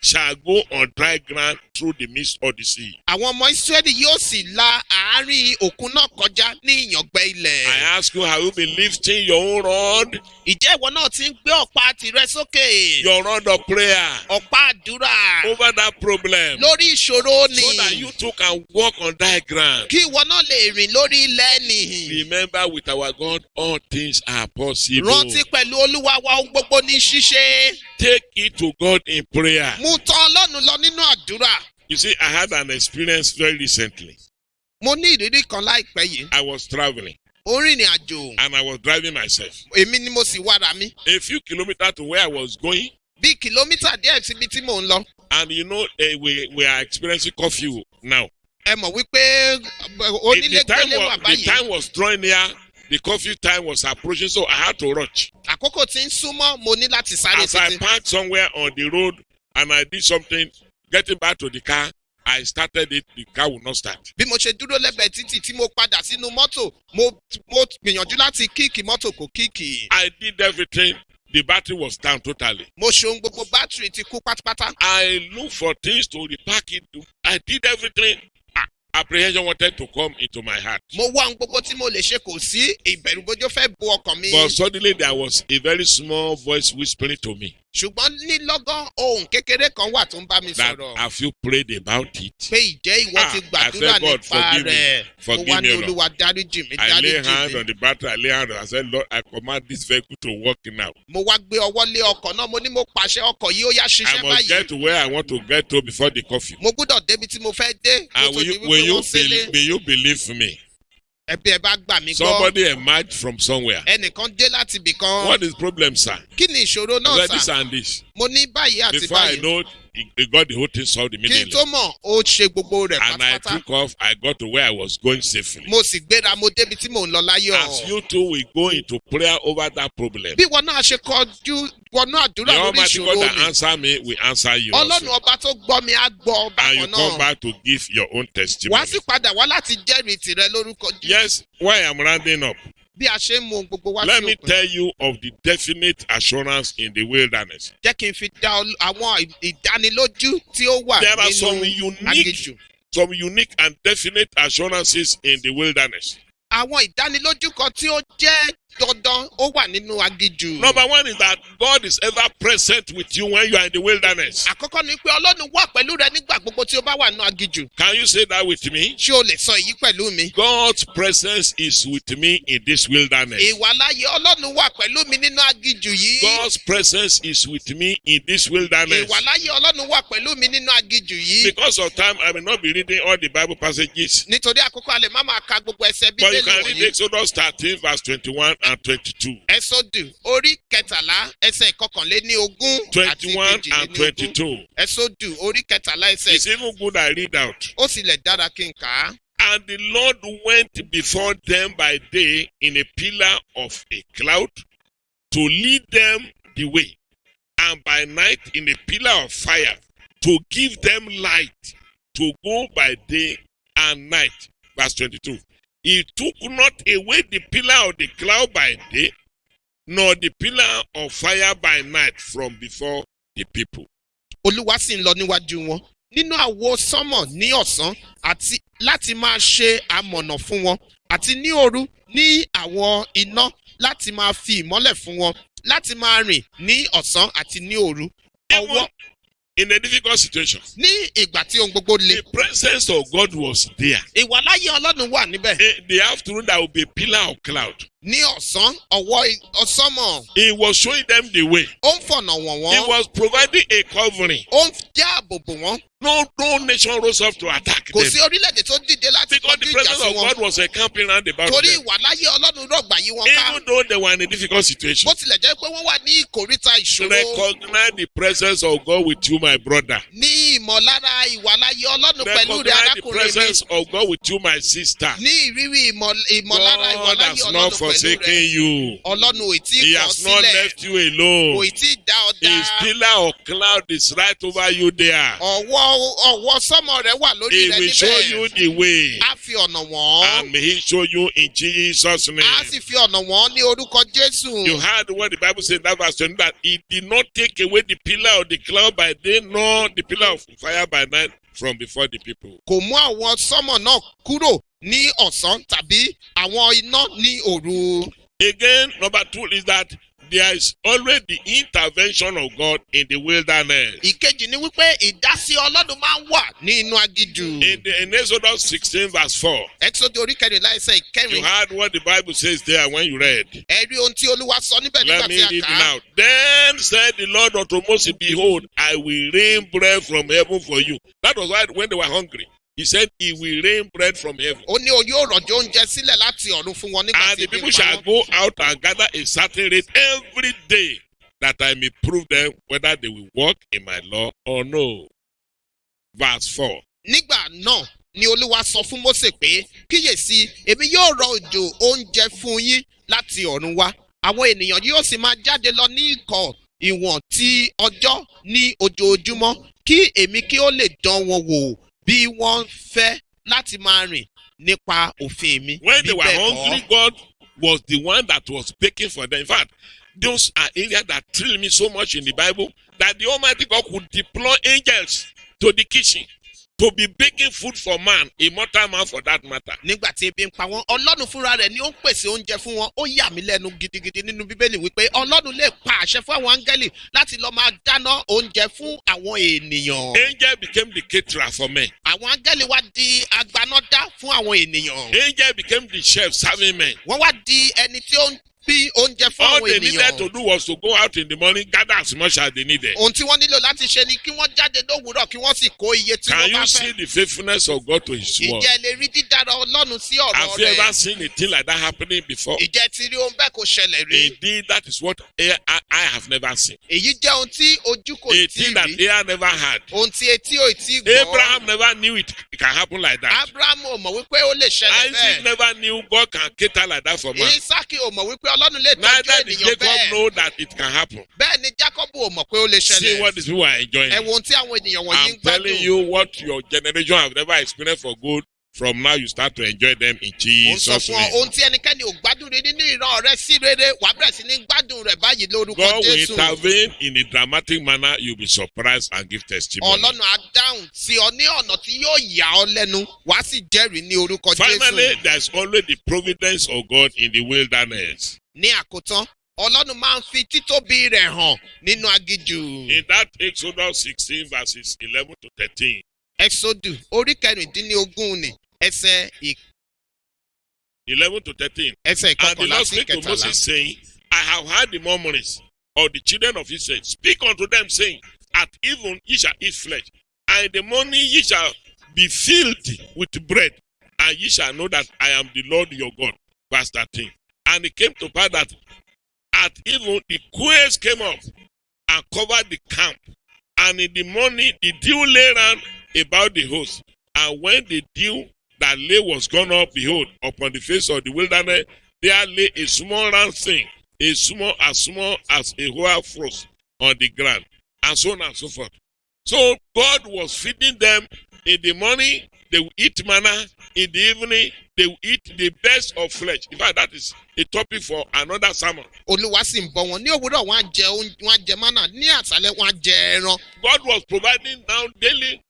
B: shall go on dry ground through the midst of the sea.
A: Àwọn ọmọ Ísírẹ́lì yóò sì la àárín òkun náà kọjá ní ìyàngbẹ
B: I
A: ilẹ̀.
B: ask you, have you been lifting your own rod,
A: Ìjẹ́ ìwọ náà ti ń gbé ọ̀pá tirẹ̀ sókè,
B: your rod of prayer,
A: ọ̀pá àdúrà
B: over that problem,
A: lórí ìṣòro
B: so that
A: ni,
B: you too can walk on dry ground?
A: kí ìwọ náà lè rìn lórí ilẹ̀ nì.
B: Remember, with our God, all things are possible.
A: Rántí pẹ̀lú Olúwa wa ohun gbogbo ní ṣíṣe.
B: Take it to God in prayer.
A: Mú tán Ọlọ́run lọ nínú àdúrà.
B: You see, I had an experience very recently.
A: Mo ní ìrírí kan láìpẹ́ yìí.
B: I was traveling
A: Ó rìnrìn àjò.
B: and I was driving myself.
A: Èmi ni mo sì wára mi.
B: A few kilometers to where I was going,
A: Bí kìlómítà díẹ̀ síbi tí mò ń lọ.
B: and you know, we are experiencing curfew now.
A: Ẹ mọ̀ wípé onílé gbélé wà
B: The
A: báyìí.
B: time was drawing near, the curfew time was approaching, so I had to rush.
A: Àkókò tí ń súnmọ́ mo ní láti sáré
B: As I
A: títí.
B: parked somewhere on the road and I did something, getting back to the car, I started it, the car would not start.
A: Bí mo ṣe dúró lẹ́gbẹ̀ẹ́ títì tí mo padà sínú mọ́tò, mo gbìyànjú láti kíìkì mọ́tò kò kíìkì.
B: I did everything, the battery was down totally.
A: Mo ṣe ohun gbogbo bátìrì ti kú pátápátá.
B: I looked for things to repack it. I did everything. Apprehension wanted to come into my heart.
A: Mo wá ohun gbogbo tí mo lè ṣe, kò sí ìbẹ̀rùbojo fẹ́ bo ọkàn mi.
B: But suddenly there was a very small voice whispering to me
A: Ṣùgbọ́n ní lọ́gán ohun kékeré kan wà tó ń bá mi
B: that,
A: sọ̀rọ̀.
B: have you prayed about it?
A: Pé ìjẹ́ ìwọ ti
B: I
A: gbàdúrà
B: said, God,
A: nípa
B: forgive me.
A: rẹ̀. Mo
B: Forgive
A: wá ní
B: me, Lord.
A: Olúwa dáríjì mi,
B: I lay
A: dáríjì
B: hands
A: mi.
B: on the battery. I lay hands on it. I said, Lord, I command this vehicle to work now.
A: Mo wá gbé ọwọ́ lé ọkọ̀ náà, mo ní mo pàṣẹ ọkọ̀ yìí ó yá
B: I
A: ṣiṣẹ́
B: must get
A: báyìí.
B: to where I want to get to before the curfew.
A: Mo gbúdọ̀ débi tí mo fẹ́ dé.
B: And will you believe me?
A: Ẹbí ẹ bá gbà mí gbọ́.
B: Somebody emerged from somewhere.
A: Ẹnìkan dé láti ibì kan.
B: What is the problem, sir?
A: Kí ni ìṣòro
B: I
A: náà
B: said,
A: sà?
B: this and this.
A: Mo ní báyìí àti
B: Before I
A: báyìí.
B: know, he got the whole thing solved
A: Kí n
B: immediately.
A: tó mọ̀, ó ṣe gbogbo rẹ̀
B: And I
A: pátápátá.
B: took off. I got to where I was going safely.
A: Mo sì gbéra, mo débi tí mò ń lọ
B: As
A: láyọ̀.
B: you too will go into prayer over that problem,
A: Bí wọn náà ṣe kọjú wọnú àdúrà
B: the
A: lórí
B: Almighty God
A: ìṣòro
B: that
A: mi.
B: answer me will answer you
A: Ọlọ́run
B: also.
A: ọba tó gbọ́ mi á gbọ́
B: And you
A: bákan
B: come
A: náà.
B: back to give your own
A: Wá
B: testimony.
A: sí padà wá láti jẹ́rìí tìrẹ lórúkọ Jésù.
B: Yes, why I'm rounding up.
A: Bí a ṣe ń mú ohun gbogbo wá
B: Let
A: sí
B: me
A: òpin.
B: tell you of the definite assurance in the wilderness.
A: Jẹ́ kí n fi dá àwọn ìdánilójú tí ó wà
B: There are some
A: nínú
B: unique,
A: aginjù.
B: and definite assurances in the wilderness.
A: Àwọn ìdánilójú kan tí ó jẹ́ dandan ó wà nínú aginjù.
B: Number one is that God is ever present with you when you are in the wilderness.
A: Àkọ́kọ́ ni pé Ọlọ́run wà pẹ̀lú rẹ nígbà gbogbo tí ó bá wà nínú aginjù.
B: Can you say that with me?
A: Ṣé o lè sọ èyí pẹ̀lú mi?
B: God's presence is with me in this wilderness.
A: Ìwàláyé Ọlọ́run wà pẹ̀lú mi nínú aginjù yìí.
B: God's presence is with me in this wilderness.
A: Ìwàláyé Ọlọ́run wà pẹ̀lú mi nínú aginjù yìí.
B: Because of time, I may not be reading all the Bible passages.
A: Nítorí àkókò a lè má máa ka gbogbo ẹsẹ̀
B: But you
A: Bíbélì
B: can read
A: wọ̀nyí.
B: Exodus 13, verse 21 and 22.
A: Ẹ́sódù orí kẹtàlá ẹsẹ̀ ìkọkànléní ogún àti
B: 21 and
A: ìkejìléní ogún.
B: 22.
A: Ẹ́sódù orí kẹtàlá ẹsẹ̀
B: It's even good I read out.
A: ó sì lè dára kí n kà á.
B: And the Lord went before them by day in a pillar of a cloud to lead them the way, and by night in a pillar of fire to give them light to go by day and night. Verse 22. He took not away the pillar of the cloud by day, nor the pillar of fire by night from before the people.
A: Olúwa sì ń lọ níwájú wọn nínú àwo sánmọ̀ ní ọ̀sán àti láti máa ṣe amọ̀nà fún wọn àti ní òru ní àwọn iná láti máa fi ìmọ́lẹ̀ fún wọn láti máa rìn ní ọ̀sán àti ní òru.
B: Even in a difficult situation,
A: Ní ìgbà tí ohun gbogbo le,
B: the presence of God was there.
A: ìwàláyé Ọlọ́run wà níbẹ̀.
B: In the afternoon, there will be a pillar of cloud.
A: Ní ọ̀sán ọ̀sánmọ̀
B: He was showing them the way.
A: ó ń fọ̀nà wọ̀n
B: He
A: wọ́n,
B: was providing a covering.
A: ó ń jẹ́ ààbò bò wọ́n.
B: No nation rose up to attack
A: Kò
B: them.
A: sí orílẹ̀-èdè tó dìde láti
B: Because
A: kọjú
B: the
A: ìjà
B: presence
A: sí
B: of
A: wọn.
B: God was encamping round about
A: Torí
B: them.
A: ìwàláyé Ọlọ́run rọ̀gbà yí wọn ká.
B: Even though they were in a difficult situation.
A: Bó tilẹ̀ jẹ́ pé wọ́n wà ní ìkóríta ìṣòro.
B: Recognize the presence of God with you, my brother.
A: Ní ìmọ̀lára ìwàláyé Ọlọ́run pẹ̀lú rẹ̀
B: Recognize the
A: arákùnrin mi.
B: presence of God with you, my sister.
A: Ní ìrírí ìmọ̀lára
B: God
A: ìwàláyé
B: has not
A: Ọlọ́run
B: forsaken
A: rẹ.
B: you.
A: Ọlọ́run ò tí
B: He
A: kọ̀ ọ́
B: has not
A: sílẹ̀.
B: left you alone.
A: Kò tí ì dá ọ
B: His
A: dá.
B: pillar of cloud is right over you there.
A: Ọwọ́ sọ́mọ rẹ̀ wà lórí
B: He
A: rẹ
B: will show you
A: níbẹ̀.
B: the way.
A: Á fi ọ̀nà wọ́n.
B: And may he show you in Jesus' name.
A: Á sì fi ọ̀nà wọ́n ní orúkọ Jésù.
B: You heard what the Bible said in that verse 20, that he did not take away the pillar of the cloud by day, nor the pillar of fire by night from before the people.
A: Kò mú àwọn sọ́mọ̀ náà kúrò ní ọ̀sán tàbí àwọn iná ní òru.
B: Again, number 2 is that there is always the intervention of God in the wilderness.
A: Ìkejì ni wípé ìdásí Ọlọ́run máa ń wà ní inú aginjù.
B: In Exodus 16 verse 4,
A: Ẹ́kísódù orí kẹrìnlá ẹsẹ̀
B: you
A: ìkẹrin.
B: heard what the Bible says there when you read.
A: Ẹ rí ohun tí Olúwa sọ níbẹ̀ nígbà
B: Let me
A: tí a
B: read it
A: kà á.
B: now. Then said the Lord unto Moses, behold, I will rain bread from heaven for you. That was why when they were hungry, he said he will rain bread from heaven.
A: Ó ní o yóò rọ̀jò oúnjẹ sílẹ̀ láti ọ̀run fún wọn nígbà
B: And
A: tí
B: the
A: ebi
B: people
A: ń pa
B: shall
A: wọ́n.
B: go out and gather a certain rate every day, that I may prove them whether they will walk in my law or no. Verse 4.
A: Nígbà náà ni Olúwa sọ fún Mósè pé kíyèsí èmi yóò rọ òjò oúnjẹ fún yín láti ọ̀run wá. Àwọn ènìyàn yóò sì máa jáde lọ ní ìkọ̀ ìwọ̀n ti ọjọ́ ní ojoojúmọ́ kí èmi kí ó lè dán wọn wò bí wọ́n fẹ́ láti máa rìn nípa òfin mi.
B: When they
A: Bí
B: were
A: bẹ́ẹ̀ kọ́,
B: hungry, God was the one that was baking for them. In fact, those are areas that thrill me so much in the Bible, that the Almighty God could deploy angels to the kitchen to be baking food for man, a mortal man for that matter.
A: nígbà tí ebi ń pa wọ́n Ọlọ́run fúnra rẹ̀ ni ó ń pèsè oúnjẹ fún wọn. Ó yà mí lẹ́nu gidigidi nínú Bíbélì wípé Ọlọ́run lè pa àṣẹ fún àwọn áńgẹ́lì láti lọ máa dáná oúnjẹ fún àwọn ènìyàn.
B: Angel became the caterer for men.
A: Àwọn áńgẹ́lì wá di agbanọ́dá fún àwọn ènìyàn.
B: Angel became the chef serving men.
A: Wọ́n wá di ẹni tí ó ń bí oúnjẹ fún
B: All
A: àwọn
B: they needed to
A: ènìyàn.
B: do was to go out in the morning, gather as much as they needed.
A: Ohun tí wọ́n nílò láti ṣe ni kí wọ́n jáde lówùúrọ̀ kí wọ́n sì kó iye tí
B: Can
A: wọ́n bá
B: you see
A: fẹ́.
B: the faithfulness of God to his word?
A: Ìjẹ́ lè rí dídára Ọlọ́run sí ọ̀rọ̀
B: Have you ever
A: rẹ̀.
B: seen a thing like that happening before?
A: Ìjẹ́ ti rí ohun bẹ́ẹ̀ kò ṣẹlẹ̀ rí.
B: Indeed, that is what I have never seen.
A: Èyí jẹ́ ohun tí ojú kò
B: A
A: tí
B: thing that
A: rí.
B: ear never had.
A: Ohun tí etí ò tí gbọ́.
B: Abraham never knew it can happen like that.
A: Abraham ò mọ̀ wípé ó lè ṣẹlẹ̀
B: Isaac
A: bẹ́ẹ̀.
B: never knew God can cater like that for man.
A: Isaki ò mọ̀ wípé Ọlọ́run lè tọ́jú
B: Neither did
A: ènìyàn
B: Jacob
A: bẹ́ẹ̀.
B: know that it can happen.
A: Bẹ́ẹ̀ ni Jacob ò mọ̀ pé ó lè
B: See
A: ṣẹlẹ̀.
B: what these people are enjoying.
A: Ẹ wo ohun tí àwọn ènìyàn wọ̀nyí
B: I'm
A: ń
B: telling
A: gbádùn.
B: you what your generation have never experienced for good. From now you start to enjoy them in
A: Mo ń sọ
B: Jesus'
A: fún ọ
B: name.
A: ohun tí ẹnikẹ́ni ò gbádùn rí nínú ìran rẹ sí rere wàá bẹ̀rẹ̀ sí ní gbádùn rẹ̀ báyìí lórúkọ
B: God will
A: Jésù.
B: intervene in a dramatic manner. You'll be surprised and give testimony.
A: Ọlọ́run á dáhùn sí ọ ní ọ̀nà tí yóò yà ọ́ lẹ́nu wàá sì jẹ́rìí ní orúkọ
B: Finally,
A: Jésù.
B: there's always the providence of God in the wilderness.
A: Ní àkótán Ọlọ́run máa ń fi títóbi rẹ̀ hàn nínú aginjù.
B: In that Exodus 16 verses 11 to 13,
A: Ẹ́kísódù orí kẹrìndínlógún ni ẹsẹ̀
B: 11 to 13.
A: ẹsẹ̀
B: And the
A: ìkọkànlá
B: Lord
A: sí
B: spake to
A: kẹtàlá.
B: Moses, saying, I have heard the murmurings of the children of Israel. Speak unto them, saying, At even ye shall eat flesh, and in the morning ye shall be filled with bread, and ye shall know that I am the Lord your God. Verse 13. And it came to pass that at even the quails came up and covered the camp, and in the morning the dew lay round about the host. And when the dew that lay was gone up, behold, upon the face of the wilderness, there lay a small round thing, as small as a whole frost on the ground, and so on and so forth. So God was feeding them. In the morning, they will eat manna. In the evening, they will eat the best of flesh. In fact, that is a topic for another sermon.
A: Olúwa sì ń bọ́ wọn ní òwúrọ̀ wọn á jẹ wọn á jẹ mánà ní àṣálẹ́ wọn á jẹ ẹran.
B: God was providing now daily,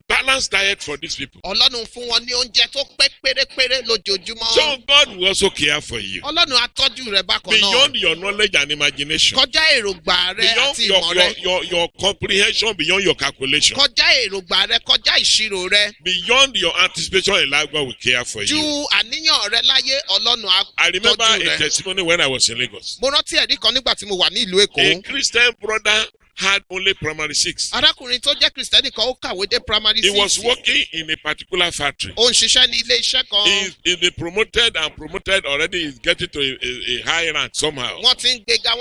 B: balanced diet for these people.
A: Ọlọ́run fún wọn ní oúnjẹ tó pé pérépéré lójoojúmọ́.
B: So God will also care for you.
A: Ọlọ́run á tọ́jú rẹ bákan náà.
B: Beyond your knowledge and imagination.
A: Kọjá èròǹgbà rẹ
B: Beyond
A: àti ìmọ̀ rẹ.
B: your comprehension, beyond your calculation.
A: Kọjá èròǹgbà rẹ kọjá ìṣirò rẹ.
B: Beyond your anticipation in life, God will care for
A: Ju
B: you.
A: àníyàn rẹ láyé Ọlọ́run á
B: I remember
A: tọ́jú
B: a
A: rẹ.
B: testimony when I was in Lagos.
A: Mo rántí ẹ̀rí kan nígbà tí mo wà ní ìlú
B: A
A: Èkó.
B: Christian brother had only primary 6.
A: Arákùnrin tó jẹ́ Kristẹni kan ó kàwé dé primary
B: He was
A: 6.
B: working in a particular factory.
A: Ó ń ṣiṣẹ́ ní ilé iṣẹ́ kan.
B: He's been promoted already. He's getting to a high rank somehow.
A: Wọ́n ti ń gbéga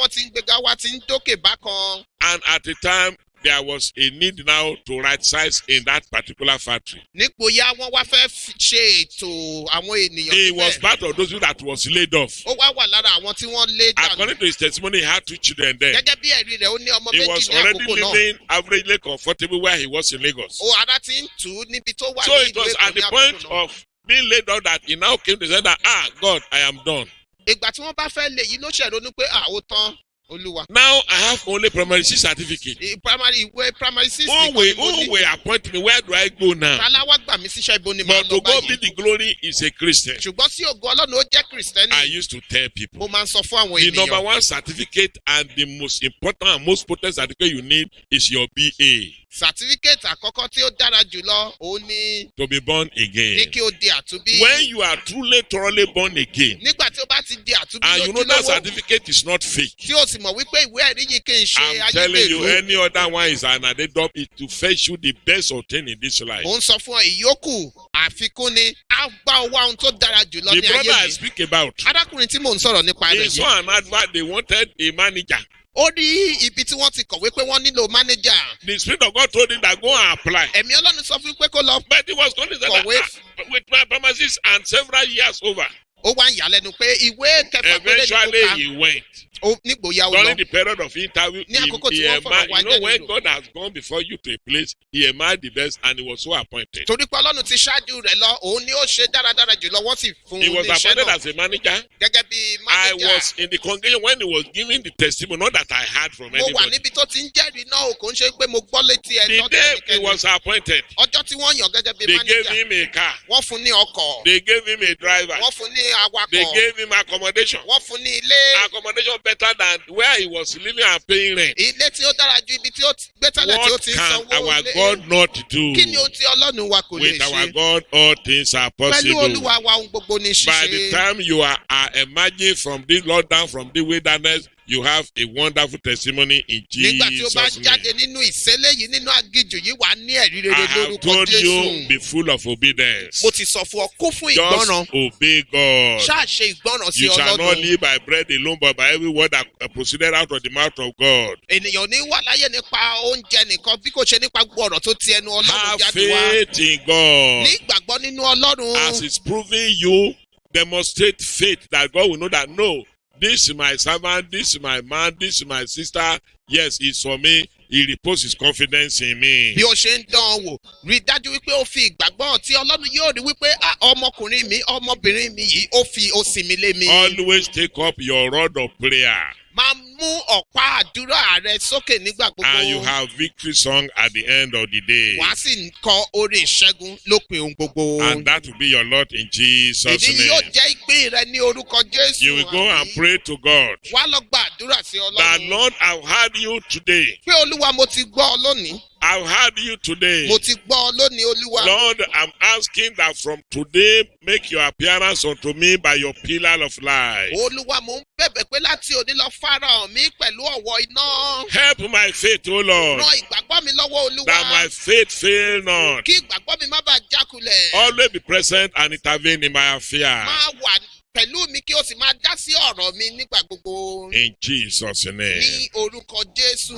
A: wá ti ń dókè bákan.
B: And at the time, there was a need now to right size in that particular factory.
A: nípò ya wọ́n wá fẹ́ ṣe ètò àwọn ènìyàn
B: He was
A: síbẹ̀.
B: part of those people that was laid off.
A: Ó wá wà lára àwọn tí wọ́n lé dànù.
B: According to his testimony, he had 2 children then.
A: Gẹ́gẹ́ bí ẹ̀rí rẹ̀ ó ní ọmọ
B: He
A: méjì
B: was
A: ní
B: already
A: àkókò náà.
B: living averagely comfortable where he was in Lagos.
A: Ó ara ti ń tù ú níbi tó wà
B: So
A: ní
B: it
A: ìlú
B: was
A: Èkó
B: at
A: ní
B: the
A: àkókò
B: point
A: náà.
B: of being laid off that he now came to say that, God, I am done.
A: Ìgbà tí wọ́n bá fẹ́ lè yí ló ṣe ronú pé ó tán Olúwa.
B: Now I have only primary 6 certificate.
A: Ìwé primary 6
B: Who
A: nìkan ni mo ní.
B: will appoint me? Where do I go now?
A: Tàláwá gbà mí síṣẹ́ ibo ni màá
B: But
A: lọ
B: to God be
A: báyìí.
B: the glory is a Christian.
A: Ṣùgbọ́n sí ògo Ọlọ́run ó jẹ́ Kìrìsìtẹ́nì.
B: I used to tell
A: Mo
B: people
A: máa ń sọ fún àwọn
B: the number
A: ènìyàn.
B: 1 certificate and the most important and most potent certificate you need is your BA
A: Certificate àkọ́kọ́ tí ó dára jùlọ òun ni
B: to be born
A: ní
B: again.
A: kí o di àtúnbí.
B: When you are truly, thoroughly born again,
A: Nígbà tí o bá ti di àtúnbí
B: and you know that
A: lójúlówó
B: certificate is not fake,
A: tí o sì mọ̀ wípé ìwé ẹ̀rí yìí kì í ṣe
B: I'm telling you,
A: ayédèrú.
B: any other one is an added up it to fetch you the best of thing in this life.
A: Mo ń sọ fún ọ ìyókù àfikún ni á gbá owó ohun tó dára jùlọ
B: The
A: ní
B: brother I
A: ayé yìí.
B: speak about,
A: Arákùnrin tí mò ń sọ̀rọ̀ nípa
B: he
A: rẹ̀ yìí.
B: saw an advert, they wanted a manager.
A: Ó rí ibi tí wọ́n ti kọ̀wé pé wọ́n nílò mánéjà.
B: The Spirit of God told him that go and apply.
A: Ẹ̀mí Ọlọ́run sọ fún pé kó lọ.
B: But he was going to say
A: Kọ̀wé.
B: that with my premises and several years over.
A: Ó wá ń yà lẹ́nu pé ìwé kẹfà péré ni mo
B: Eventually
A: kà.
B: he went.
A: Nígbòyà ó
B: During
A: lọ.
B: the period of interview,
A: Ní àkókò tí
B: he
A: wọ́n fọ̀rọ̀ wá
B: you know when
A: jẹ́
B: God has gone before you to a place, he admired the best and he was so appointed.
A: Torí pé Ọlọ́run ti ṣáájú rẹ̀ lọ, òun ni ó ṣe dáradára jùlọ, wọ́n sì fún
B: He
A: un
B: was
A: ní iṣẹ́
B: appointed
A: náà.
B: as a manager.
A: Gẹ́gẹ́ bí
B: I
A: mánéjà.
B: was in the congregation when he was giving the testimony, not that I heard from
A: Mo wà
B: anybody.
A: níbi tó ti ń jẹ́rìí náà, kò ń ṣe pé mo gbọ́ létí ẹ̀
B: The
A: lọ́dọ̀
B: day he
A: ẹnikẹ́ni.
B: was appointed,
A: Ọjọ́ tí wọ́n yàn gẹ́gẹ́ bí
B: they gave
A: mánéjà,
B: him a car.
A: wọ́n fún ní ọkọ̀,
B: They gave him a driver.
A: wọ́n fún ní
B: They
A: awakọ̀,
B: gave him accommodation.
A: wọ́n fún ní ilé.
B: Accommodation better than where he was living and paying rent.
A: Ilé tí ó dára ju ibi tí ó gbé tẹ́lẹ̀ tí ó
B: What
A: ti ń
B: can
A: sanwó
B: our
A: ilé.
B: God not do?
A: Kí ni ohun tí Ọlọ́run wa kò lè
B: With our
A: ṣe?
B: God, all things are
A: Pẹ̀lú
B: possible.
A: Olúwa wa ohun gbogbo ní
B: By the
A: ṣíṣe.
B: time you are emerging from this lockdown, from the wilderness, you have a wonderful testimony in
A: Nígbà tí o bá
B: Jesus'
A: jáde
B: name.
A: nínú ìṣẹ́lẹ̀ yìí nínú aginjù yìí wà ní ẹ̀rí
B: I
A: rere
B: have
A: lórúkọ
B: told you,
A: Jésù.
B: be full of obedience.
A: Mo ti sọ fún ọ, kún fún
B: Just
A: ìgbọràn.
B: obey God.
A: Ṣáà ṣe ìgbọràn sí
B: You shall not
A: Ọlọ́run.
B: live by bread alone, but by every word that proceeded out of the mouth of God.
A: Ènìyàn ní wà láyé nípa oúnjẹ nìkan bí kò ṣe nípa gbogbo ọ̀rọ̀ tó ti ẹnu Ọlọ́run
B: Have
A: jáde wá.
B: faith in God.
A: Ní ìgbàgbọ́ nínú Ọlọ́run.
B: As it's proving you, demonstrate faith that God will know that no, this is my servant, this is my man, this is my sister. Yes, it's for me. He reposes his confidence in me.
A: Bí o ṣe ń dán an wò, rí i dájú wípé ó fi ìgbàgbọ́ hàn tí Ọlọ́run yóò rí wípé ọmọkùnrin mi, ọmọbìnrin mi yìí, ó sinmi lé mi.
B: Always take up your rod of prayer.
A: Máa mú ọ̀pá àdúrà rẹ sókè nígbà
B: And you
A: gbogbo.
B: have victory song at the end of the day.
A: Wàá sì ń kọ orin ìṣẹ́gun lópin ohun gbogbo.
B: And that will be your lot in Jesus'
A: Èdè yóò
B: name.
A: jẹ́ ìpín rẹ ní orúkọ Jésù.
B: You will go and
A: Àmín.
B: pray to God.
A: Wá lọ gba àdúrà sí
B: That
A: Ọlọ́run.
B: Lord, I've heard you today.
A: Pé Olúwa mo ti gbọ́ ọ lónìí.
B: I've heard you today.
A: Mo ti gbọ́ ọ lónìí Olúwa.
B: Lord, I'm asking that from today, make your appearance unto me by your pillar of light.
A: Olúwa mo ń bẹ̀bẹ̀ pé láti òní lọ farahàn mí pẹ̀lú ọ̀wọ́ iná.
B: Help my faith, O Lord,
A: Ran ìgbàgbọ́ mi lọ́wọ́ Olúwa.
B: that my faith fail not.
A: Kí ìgbàgbọ́ mi má bàa jákulẹ̀.
B: Always be present and intervene in my affair.
A: Máa wà pẹ̀lú mi kí o sì máa dá sí ọ̀rọ̀ mi nígbà gbogbo.
B: In Jesus' name.
A: Ní orúkọ Jésù.